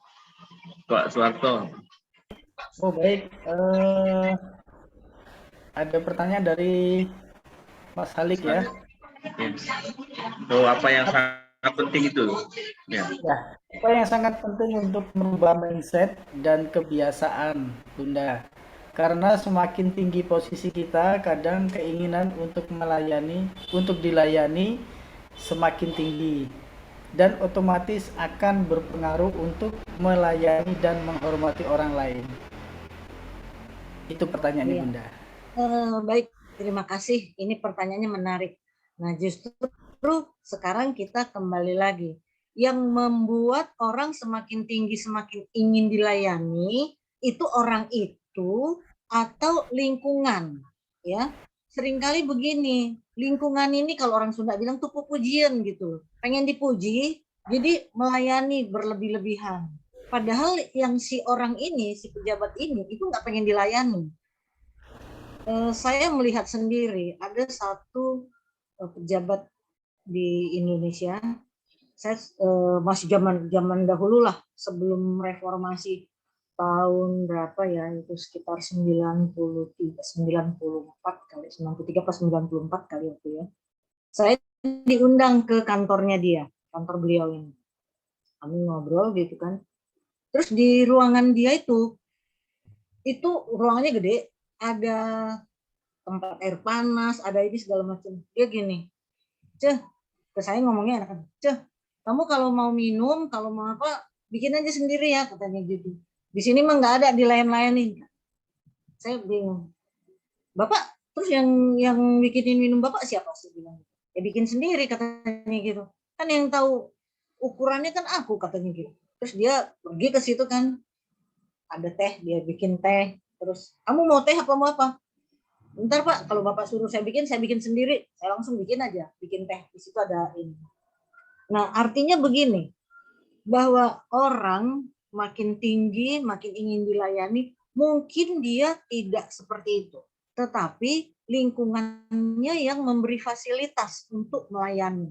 Pak Suharto. Oh baik, ada pertanyaan dari Mas Halik ya. Ya. Oh, apa yang sangat penting itu? Ya. Ya, apa yang sangat penting untuk merubah mindset dan kebiasaan, Bunda? Karena semakin tinggi posisi kita, kadang keinginan untuk dilayani semakin tinggi dan otomatis akan berpengaruh untuk melayani dan menghormati orang lain. Itu pertanyaannya, Iya. Bunda. Baik, terima kasih. Ini pertanyaannya menarik. Nah, justru sekarang kita kembali lagi. Yang membuat orang semakin tinggi, semakin ingin dilayani, itu orang itu atau lingkungan. Ya, seringkali begini, lingkungan ini kalau orang Sunda bilang tuh pujian gitu. Pengen dipuji, jadi melayani berlebih-lebihan. Padahal yang si orang ini, si pejabat ini, itu nggak pengen dilayani. Saya melihat sendiri ada satu pejabat di Indonesia. Saya masih zaman dahulu lah, sebelum reformasi tahun berapa ya, itu sekitar 93, 94 kali, 93 pas 94 kali itu ya. Saya diundang ke kantornya dia, kantor beliau ini. Kami ngobrol gitu kan. Terus di ruangan dia itu ruangannya gede, ada tempat air panas, ada ini segala macam. Dia gini, Ceh, ke saya ngomongnya enak, Ceh, kamu kalau mau minum, kalau mau apa, bikin aja sendiri ya, katanya gitu. Di sini mah nggak ada dilayan-layanin. Saya bingung. Bapak, terus yang bikinin minum Bapak siapa sih bilang? Ya bikin sendiri katanya gitu. Kan yang tahu ukurannya kan aku katanya gitu. Terus dia pergi ke situ kan, ada teh, dia bikin teh. Terus, kamu mau teh apa mau apa? Bentar Pak, kalau Bapak suruh saya bikin sendiri. Saya langsung bikin aja, bikin teh. Di situ ada ini. Nah, artinya begini, bahwa orang makin tinggi, makin ingin dilayani, mungkin dia tidak seperti itu. Tetapi lingkungannya yang memberi fasilitas untuk melayani.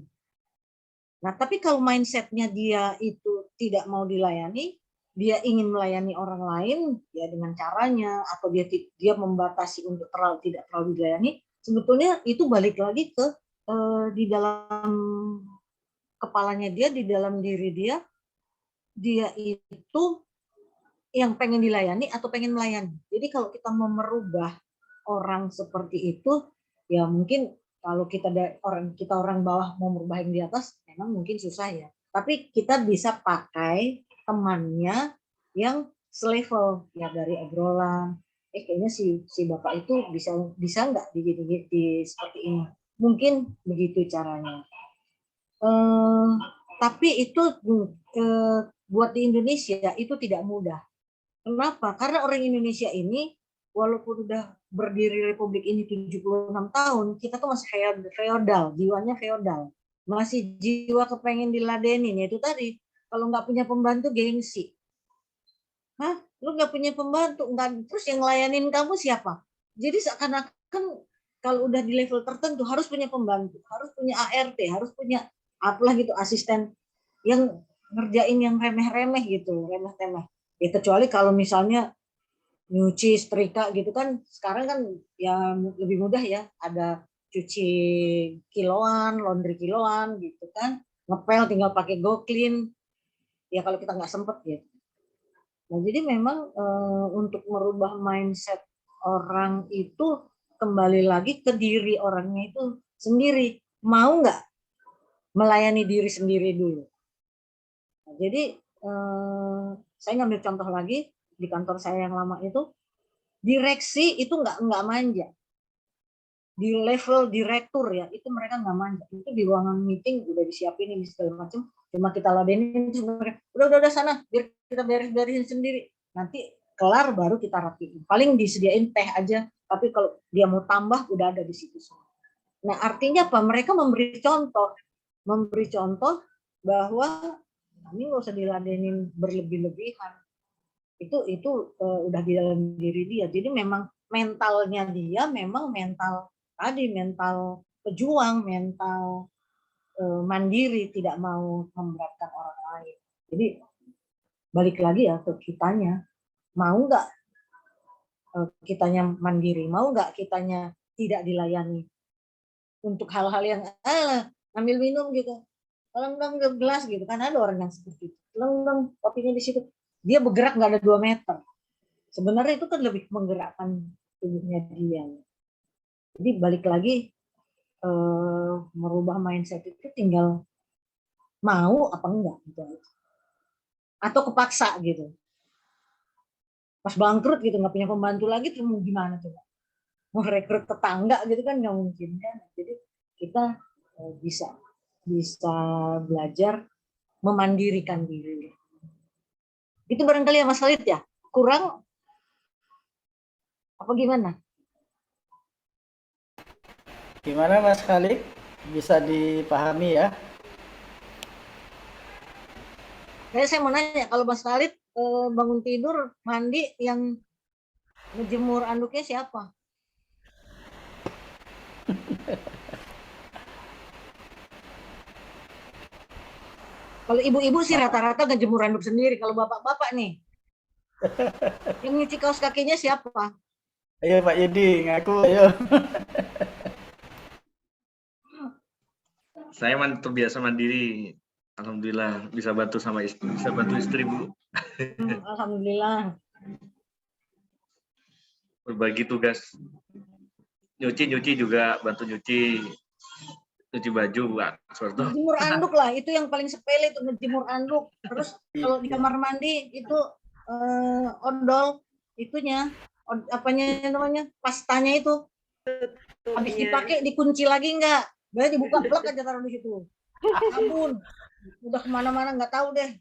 Nah, tapi kalau mindsetnya dia itu tidak mau dilayani, dia ingin melayani orang lain ya dengan caranya, atau dia membatasi untuk tidak terlalu dilayani, sebetulnya itu balik lagi ke di dalam kepalanya dia, di dalam diri dia itu yang pengen dilayani atau pengen melayani. Jadi kalau kita mau merubah orang seperti itu, ya mungkin kalau orang bawah mau merubah yang di atas, memang mungkin susah ya. Tapi kita bisa pakai temannya yang selevel ya, dari obrolan. Kayaknya si bapak itu bisa nggak di seperti ini. Mungkin begitu caranya. Tapi itu buat di Indonesia itu tidak mudah. Kenapa? Karena orang Indonesia ini walaupun udah berdiri Republik ini 76 tahun, kita tuh masih feodal, jiwanya feodal. Masih jiwa kepengen diladenin, itu tadi. Kalau nggak punya pembantu, gengsi. Hah? Lu nggak punya pembantu, nggak, terus yang ngelayanin kamu siapa? Jadi seakan-akan kalau udah di level tertentu harus punya pembantu, harus punya ART, harus punya apalah gitu, asisten yang ngerjain yang remeh-remeh gitu, remeh-temeh. Ya kecuali kalau misalnya nyuci, setrika gitu kan, sekarang kan ya lebih mudah ya, ada cuci kiloan, laundry kiloan gitu kan, ngepel tinggal pakai GoClean, ya kalau kita nggak sempet gitu. Nah jadi memang untuk merubah mindset orang itu kembali lagi ke diri orangnya itu sendiri, mau nggak melayani diri sendiri dulu. Nah, jadi saya ngambil contoh lagi di kantor saya yang lama itu, direksi itu nggak manja. di level direktur ya, itu mereka nggak manja. Itu di ruangan meeting udah disiapin ini segala macam, cuma kita ladenin mereka, udah sana, biar kita beres-beresin sendiri. Nanti kelar baru kita rapiin. Paling disediain teh aja, tapi kalau dia mau tambah udah ada di situ semua. Nah, artinya apa? Mereka memberi contoh bahwa ini nggak usah diladenin berlebih-lebihan. Itu udah di dalam diri dia. Jadi memang mentalnya dia memang mental pejuang, mental mandiri, tidak mau memberatkan orang lain. Jadi balik lagi ya ke kitanya, mau nggak kitanya mandiri, mau nggak kitanya tidak dilayani untuk hal-hal yang ambil minum gitu, tolong dong gelas gitu, kan ada orang yang seperti itu, tolong dong kopinya di situ, dia bergerak nggak ada 2 meter. Sebenarnya itu kan lebih menggerakkan tubuhnya dia. Jadi balik lagi merubah mindset itu tinggal mau apa enggak gitu, atau kepaksa gitu. Pas bangkrut gitu nggak punya pembantu lagi, terus mau gimana coba? Mau rekrut tetangga gitu kan nggak mungkin kan. Jadi kita bisa belajar memandirikan diri. Itu barangkali ya Mas Khalid ya, kurang apa gimana? Gimana Mas Khalid? Bisa dipahami ya? Saya mau nanya, kalau Mas Khalid bangun tidur, mandi, yang ngejemur anduknya siapa? Kalau ibu-ibu sih rata-rata ngejemur anduk sendiri. Kalau bapak-bapak nih, yang nyuci kaos kakinya siapa? Ayo Pak Yudi, ngaku ayo. Saya terbiasa mandiri. Alhamdulillah bisa bantu istri Bu. Alhamdulillah. Berbagi tugas. Nyuci juga, bantu nyuci baju buat suatu. Ngejemur anduk lah, itu yang paling sepele itu, ngejemur anduk. Terus kalau di kamar mandi itu odol itunya, apanya namanya, pastanya itu habis dipakai dikunci lagi enggak? Berarti dibuka plek aja taruh di situ. Sabun udah kemana-mana nggak tahu deh.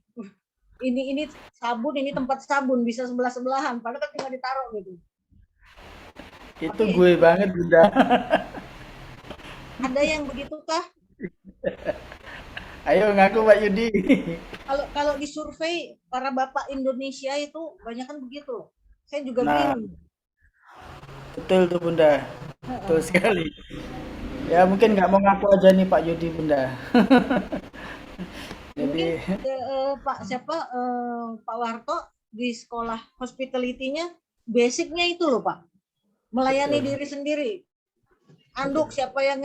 Ini sabun, ini tempat sabun bisa sebelah-sebelahan, padahal kan tinggal ditaruh gitu. Itu gue banget Bunda. Ada yang begitu kah? Ayo ngaku Pak Yudi. Kalau di survei para bapak Indonesia itu banyak kan begitu. Saya juga bingung. Betul tuh Bunda. Betul sekali. Ya mungkin nggak mau ngaku aja nih Pak Yudi Bunda. Jadi Pak Warto di sekolah hospitality-nya basicnya itu loh Pak, melayani diri sendiri. Anduk siapa yang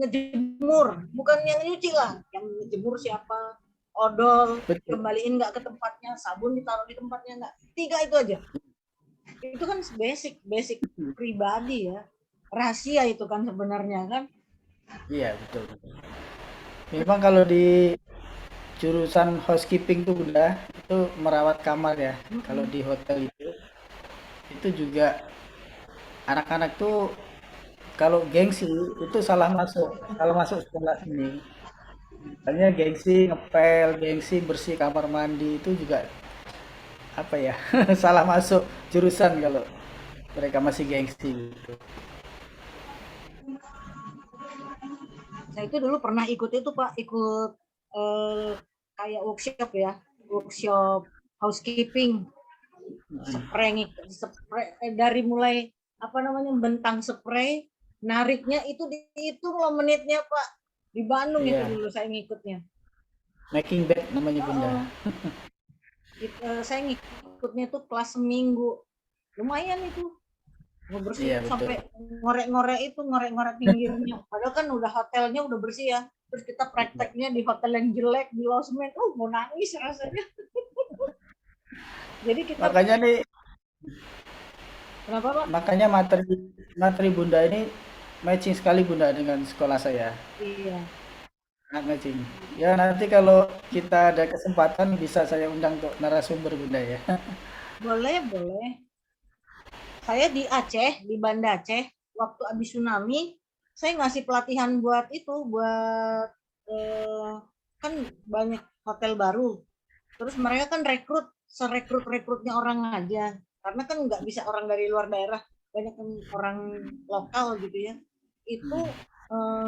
ngejemur, bukan yang nyuci lah, yang ngejemur siapa, odol kembaliin nggak ke tempatnya, sabun ditaruh di tempatnya nggak, 3 itu aja. Itu kan basic pribadi ya, rahasia itu kan sebenarnya kan. Iya betul. Memang kalau di jurusan housekeeping tuh Bunda, itu merawat kamar ya. Kalau di hotel itu juga anak-anak tuh kalau gengsi itu salah masuk sekolah sini. Misalnya gengsi ngepel, gengsi bersih kamar mandi itu juga apa ya? Salah masuk jurusan kalau mereka masih gengsi gitu. Saya itu dulu pernah ikut itu Pak, kayak workshop housekeeping, spray dari mulai bentang spray, nariknya itu dihitung loh menitnya Pak, di Bandung itu dulu saya ngikutnya. Making bed namanya Bunda. Saya ngikutnya tuh kelas seminggu, lumayan itu. Bersih sampai ngorek-ngorek pinggirnya. Padahal kan udah hotelnya udah bersih ya. Terus kita prakteknya di hotel yang jelek di losmen, mau nangis rasanya. Jadi kita makanya nih, kenapa Pak? Makanya materi Bunda ini matching sekali Bunda dengan sekolah saya. Iya. Sangat matching. Ya nanti kalau kita ada kesempatan bisa saya undang untuk narasumber Bunda ya. Boleh. Saya di Aceh, di Banda Aceh, waktu habis tsunami, saya ngasih pelatihan buat itu, buat kan banyak hotel baru. Terus mereka kan serekrut-rekrutnya orang aja. Karena kan nggak bisa orang dari luar daerah, banyak kan orang lokal gitu ya. Itu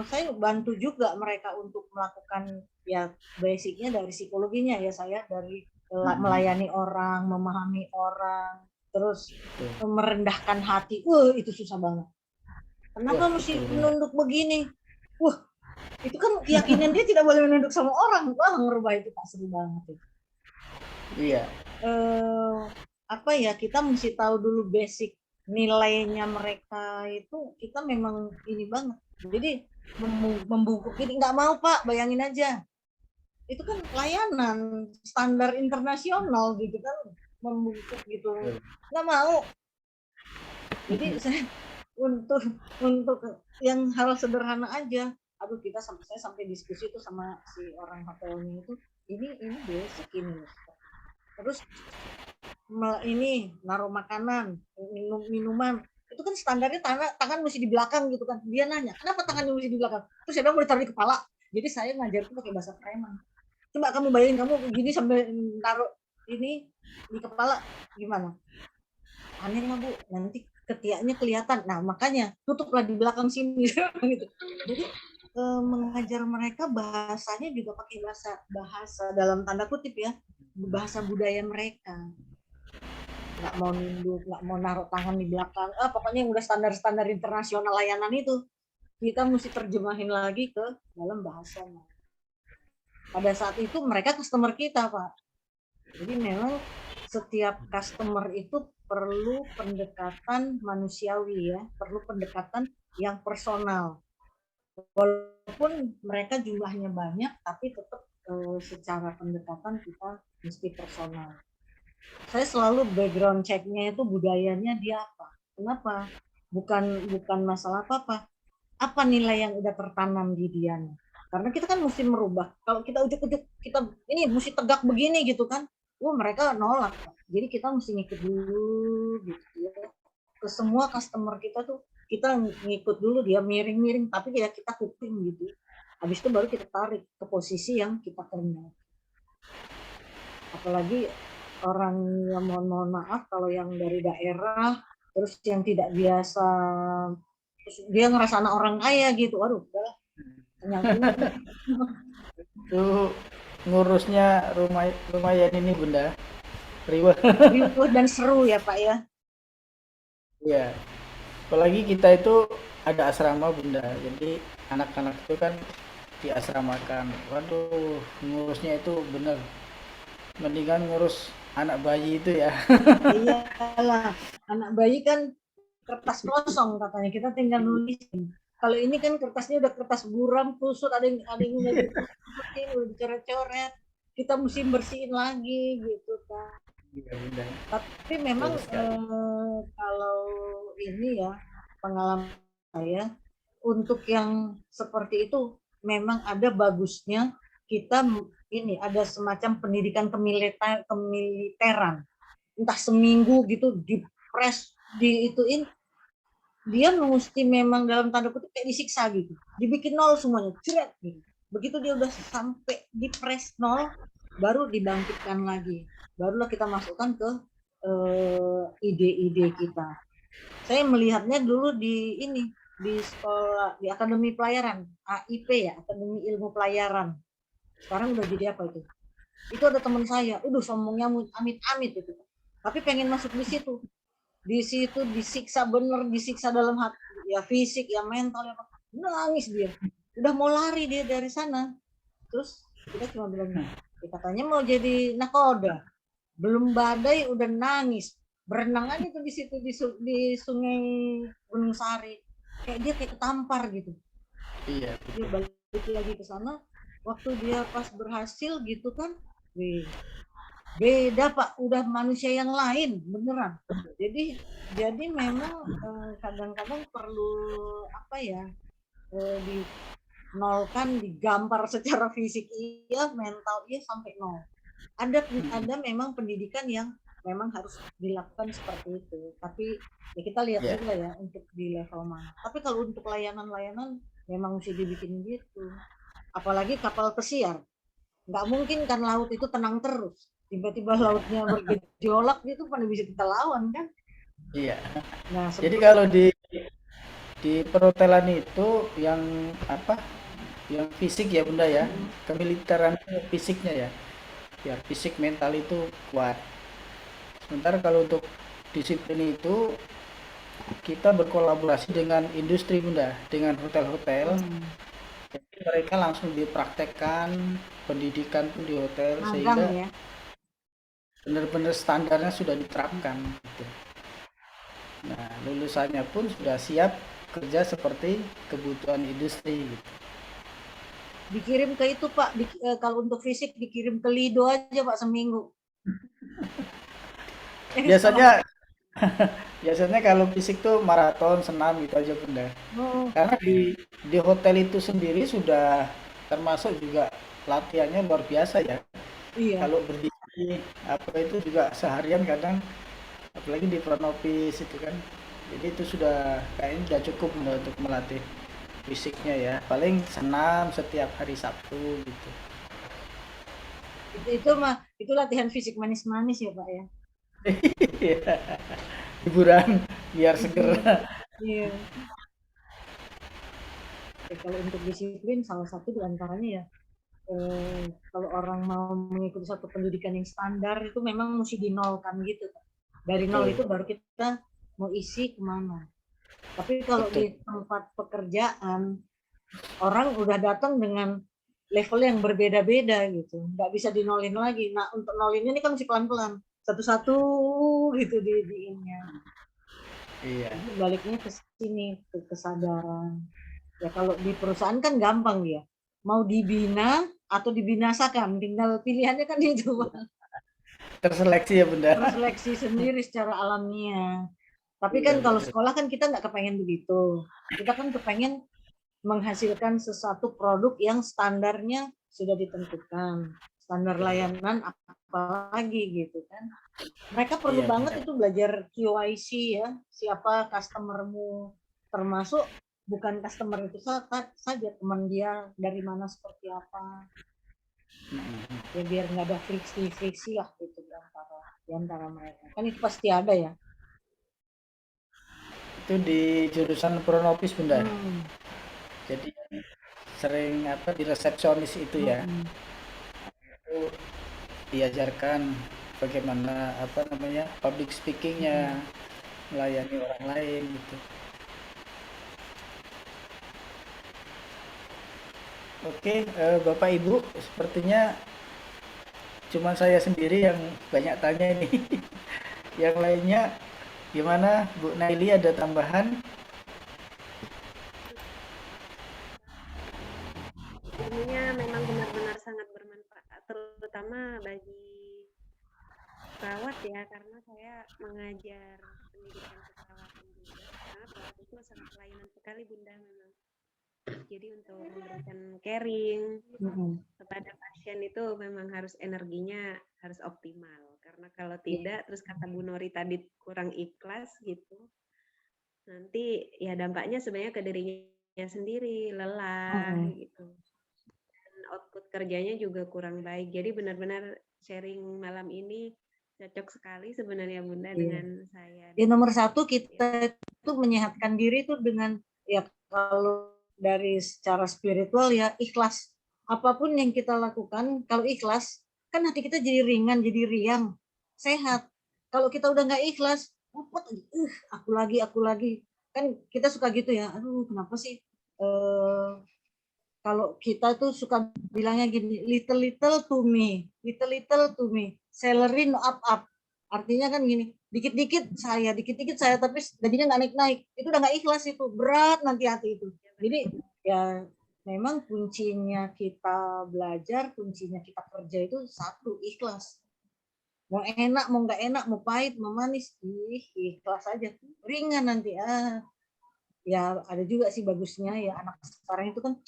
saya bantu juga mereka untuk melakukan ya basicnya dari psikologinya ya, saya dari melayani orang, memahami orang, terus merendahkan hati. Itu susah banget. Kenapa mesti menunduk begini? Itu kan keyakinan dia tidak boleh menunduk sama orang. Wah, ngerubah itu tak seru banget itu. Iya. Apa ya, kita mesti tahu dulu basic nilainya mereka itu, kita memang ini banget. Jadi membungkuk ini nggak mau Pak, bayangin aja. Itu kan layanan standar internasional gitu kan, membungkuk gitu. Nggak mau. Jadi saya untuk yang hal sederhana aja. Aduh, saya sampai diskusi itu sama si orang hotelnya itu, ini basic ini. Terus ini naruh makanan, minuman, itu kan standarnya tangan mesti di belakang gitu kan. Dia nanya, kenapa tangannya mesti di belakang? Terus saya bilang, boleh taruh di kepala. Jadi saya ngajar itu pakai bahasa preman. Coba kamu bayangin, kamu begini sambil taruh ini di kepala, gimana? Aneh lah Bu, nanti ketiaknya kelihatan. Nah makanya tutuplah di belakang sini gitu. Jadi mengajar mereka bahasanya juga pakai bahasa dalam tanda kutip ya, bahasa budaya mereka. Nggak mau nunduk, nggak mau naruh tangan di belakang. Pokoknya yang udah standar-standar internasional layanan itu kita mesti terjemahin lagi ke dalam bahasanya. Pada saat itu mereka customer kita Pak. Jadi memang setiap customer itu perlu pendekatan manusiawi ya, perlu pendekatan yang personal. Walaupun mereka jumlahnya banyak, tapi tetap secara pendekatan kita mesti personal. Saya selalu background check-nya itu budayanya dia apa. Kenapa? Bukan masalah apa-apa. Apa nilai yang udah tertanam di dia. Karena kita kan mesti merubah. Kalau kita ujuk-ujuk, kita ini mesti tegak begini gitu kan. Mereka nolak. Jadi kita mesti ngikut dulu gitu ya. Ke semua customer kita tuh kita ngikut dulu, dia miring-miring, tapi ya kita kuping gitu. Habis itu baru kita tarik ke posisi yang kita kenal. Apalagi orang yang mohon maaf kalau yang dari daerah, terus yang tidak biasa, terus dia ngerasa anak orang kaya gitu. Waduh, udah Itu ngurusnya lumayan ini Bunda. Ribet dan seru ya Pak ya. Iya. Apalagi kita itu ada asrama Bunda. Jadi anak-anak itu kan diasramakan. Waduh, ngurusnya itu bener. Mendingan ngurus anak bayi itu ya. Iyalah, anak bayi kan kertas kosong katanya, kita tinggal nulisin. Kalau ini kan kertasnya udah kertas buram, kusut, ada yang udah dicoret-coret, kita mesti bersihin lagi gitu kan. Iya, Bunda. Tapi memang kalau ini ya pengalaman saya, untuk yang seperti itu memang ada bagusnya kita ini ada semacam pendidikan kemiliteran, entah seminggu gitu dipres diituin, dia mesti memang dalam tanda kutip kayak disiksa gitu, dibikin nol semuanya, ceret gitu. Begitu dia udah sampai dipres nol, baru dibangkitkan lagi, barulah kita masukkan ke ide-ide kita. Saya melihatnya dulu di ini, di sekolah, di Akademi Pelayaran, AIP ya, Akademi Ilmu Pelayaran. Sekarang udah jadi apa itu? Itu ada teman saya, sombongnya amit-amit itu. Tapi pengen masuk di situ. Di situ disiksa bener, disiksa dalam hati, ya fisik, ya mental, ya nangis dia. Udah mau lari dia dari sana. Terus kita cuma bilang, katanya mau jadi nakoda. Belum badai udah nangis. Berenangan itu di situ di Sungai Gunung Sari. Kayak dia kayak ketampar gitu. Iya. Dia balik lagi ke sana. Waktu dia pas berhasil gitu kan, beda Pak, udah manusia yang lain beneran. Jadi memang kadang-kadang perlu apa ya, dinolkan, digambar secara fisik iya, mental iya sampai nol. Ada memang pendidikan yang memang harus dilakukan seperti itu. Tapi ya kita lihat Iya. juga ya untuk di level mana. Tapi kalau untuk layanan-layanan memang mesti dibikin gitu. Apalagi kapal pesiar, nggak mungkin kan laut itu tenang terus. Tiba-tiba lautnya bergejolak itu mana bisa kita lawan kan? Iya. Nah, Jadi kalau di perhotelan itu yang apa? Yang fisik ya Bunda ya. Kemiliteran itu fisiknya ya. Biar fisik mental itu kuat. Sementara kalau untuk disiplin itu kita berkolaborasi dengan industri Bunda, dengan hotel-hotel. Jadi mereka langsung dipraktekkan pendidikan pun di hotel magang sehingga ya. benar-benar standarnya sudah diterapkan gitu. Nah, lulusannya pun sudah siap kerja seperti kebutuhan industri gitu. Dikirim ke itu Pak, kalau untuk fisik dikirim ke Lido aja Pak seminggu. Biasanya biasanya kalau fisik tuh maraton, senam gitu aja Bunda. Oh, Karena di hotel itu sendiri sudah termasuk juga latihannya luar biasa ya. iya. Kalau berdiri apa itu juga seharian kadang apalagi di front office itu kan. Jadi itu sudah kayaknya sudah cukup Bunda untuk melatih fisiknya ya. Paling senam setiap hari Sabtu gitu. Itu latihan fisik manis-manis ya Pak ya. Hiburan biar seger. Iya. Kalau untuk disiplin salah satu diantaranya ya kalau orang mau mengikuti satu pendidikan yang standar itu memang mesti dinolkan gitu. Dari nol itu baru kita mau isi kemana. Tapi kalau Betul. di tempat pekerjaan orang udah datang dengan level yang berbeda-beda gitu, nggak bisa dinolin lagi. Nah untuk nolinnya ini kan mesti pelan-pelan, satu-satu gitu diinnya. Iya. Jadi baliknya ke sini ke kesadaran. Ya kalau di perusahaan kan gampang ya, mau dibina atau dibinasakan, tinggal pilihannya kan itu. Terseleksi ya Bunda. Terseleksi sendiri secara alamiah. Tapi kan kalau sekolah kan kita nggak kepengen begitu. Kita kan kepengen menghasilkan sesuatu produk yang standarnya sudah ditentukan. Standar layanan apalagi gitu kan. Mereka perlu Iya, banget benar. itu belajar QIC ya, siapa customermu, termasuk bukan customer itu saja, teman dia dari mana seperti apa. Ya biar nggak ada friksi lah gitu di antara mereka. Kan itu pasti ada ya. Itu di jurusan front office Bunda. Hmm. Jadi sering apa di resepsionis itu ya. Itu diajarkan bagaimana apa namanya public speakingnya, melayani orang lain gitu. Oke, Bapak Ibu, sepertinya cuma saya sendiri yang banyak tanya ini. Yang lainnya gimana, Bu Naili, ada tambahan? Ilmunya memang benar-benar sangat bermanfaat, terutama bagi perawat ya, karena saya mengajar pendidikan keperawatan juga. Karena perawat itu sangat pelayanan sekali Bunda memang. Jadi untuk memberikan caring kepada pasien itu memang harus energinya harus optimal. Karena kalau tidak, terus kata Bu Nori tadi kurang ikhlas gitu, nanti ya dampaknya sebenarnya ke dirinya sendiri, lelah gitu. Dan output kerjanya juga kurang baik. Jadi benar-benar sharing malam ini cocok sekali sebenarnya Bunda dengan saya. Ya nomor satu kita itu menyehatkan diri itu dengan ya kalau dari secara spiritual ya ikhlas. Apapun yang kita lakukan kalau ikhlas kan hati kita jadi ringan, jadi riang, sehat. Kalau kita udah nggak ikhlas, aku lagi kan kita suka gitu ya. Aduh kenapa sih? Kalau kita tuh suka bilangnya gini, little to me, salary no up. Artinya kan gini, dikit-dikit saya, tapi gajinya nggak naik-naik. Itu udah nggak ikhlas itu, berat nanti hati itu. Jadi ya memang kuncinya kita belajar, kuncinya kita kerja itu satu, ikhlas. Mau enak, mau nggak enak, mau pahit, mau manis, ikhlas aja. Ringan nanti. Ya ada juga sih bagusnya ya anak sekarang itu kan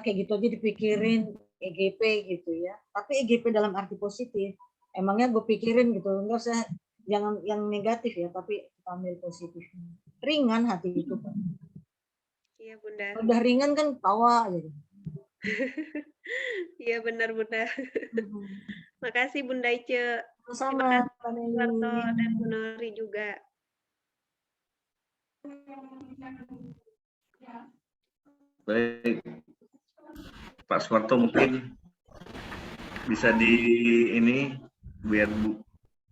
kayak gitu aja dipikirin EGP gitu ya. Tapi EGP dalam arti positif. emangnya gue pikirin gitu, enggak usah, jangan yang negatif ya, tapi ambil positif. Ringan hati itu, Pak. Iya Bunda. Udah ringan kan tawa gitu. Iya benar Bunda. Makasih Bunda Ice. Sama Pak Suwarto dan Bu Nori juga. Baik, Pak Suwarto mungkin bisa di ini biar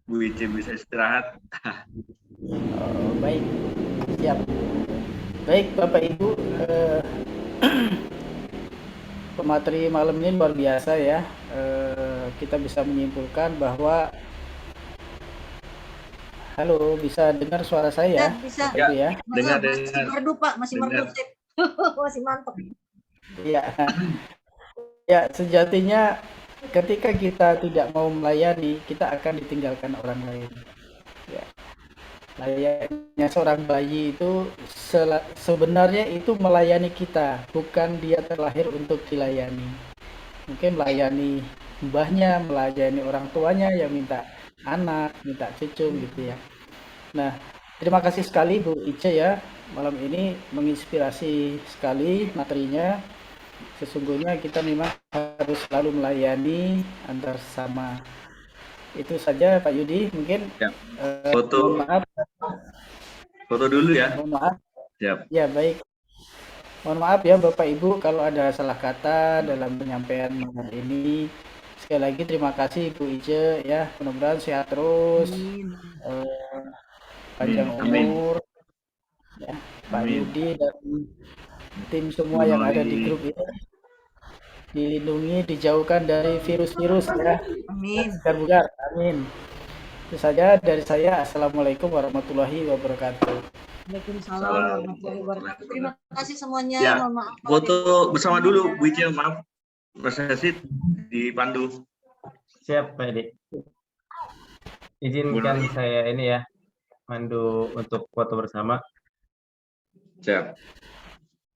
Bu Ice bisa istirahat. Oh, baik, siap. Baik Bapak Ibu, pemateri malam ini luar biasa ya. Kita bisa menyimpulkan bahwa halo, bisa dengar suara saya? Bisa. Bapak Ibu ya. Dengar. Masih merdu Pak, masih merdu. Masih mantap. Iya. Ya, sejatinya ketika kita tidak mau melayani, kita akan ditinggalkan orang lain. Ya. Layaknya seorang bayi itu sebenarnya itu melayani kita, bukan dia terlahir untuk dilayani. Mungkin melayani mbahnya, melayani orang tuanya yang minta anak, minta cucu gitu ya. Nah, terima kasih sekali Bu Ice ya, malam ini menginspirasi sekali materinya. Sesungguhnya kita memang harus selalu melayani antar sesama. Itu saja Pak Yudi, mungkin Ya. Foto dulu ya. Mohon maaf. Siap. Ya baik. Mohon maaf ya Bapak Ibu kalau ada salah kata dalam penyampaian malam ini. Sekali lagi terima kasih Bu Ice ya, mudah-mudahan sehat terus, panjang umur, ya, Pak Yudi dan tim semua yang ada di grup ini dilindungi, dijauhkan dari virus-virus ya. Amin. Bugar, amin. Itu saja dari saya. Assalamualaikum warahmatullahi wabarakatuh. Waalaikumsalam warahmatullahi wabarakatuh. Terima kasih semuanya. Ya, Mohon maaf. foto bersama dulu Bu Ice, maaf. Mas Hasid dipandu. Siap Pak Edi. Izinkan saya ini ya, mandu untuk foto bersama. Siap.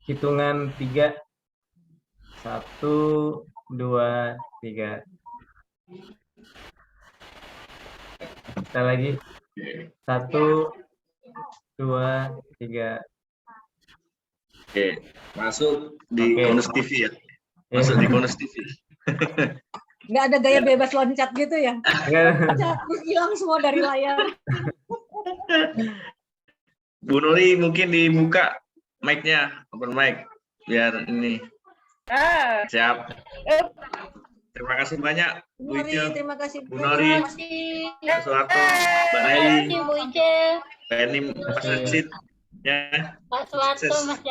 Hitungan 3. 1, 2, 3. Kita lagi. 1, 2, 3. Oke, masuk di Oke. Konus TV ya. Masuk di Konus TV. Nggak ada gaya bebas loncat gitu ya. Enggak. Terus hilang semua dari layar. Bu Nori mungkin dibuka mic-nya, open mic biar ini. Siap. Terima kasih banyak Bu Nori, Ice, terima kasih. Bu Nori, Pak Suwarto, Mbak Naili, Bu Ice, Pak Enim, Mas Hasid. Ya. Pak Suwarto, Sukses. Mas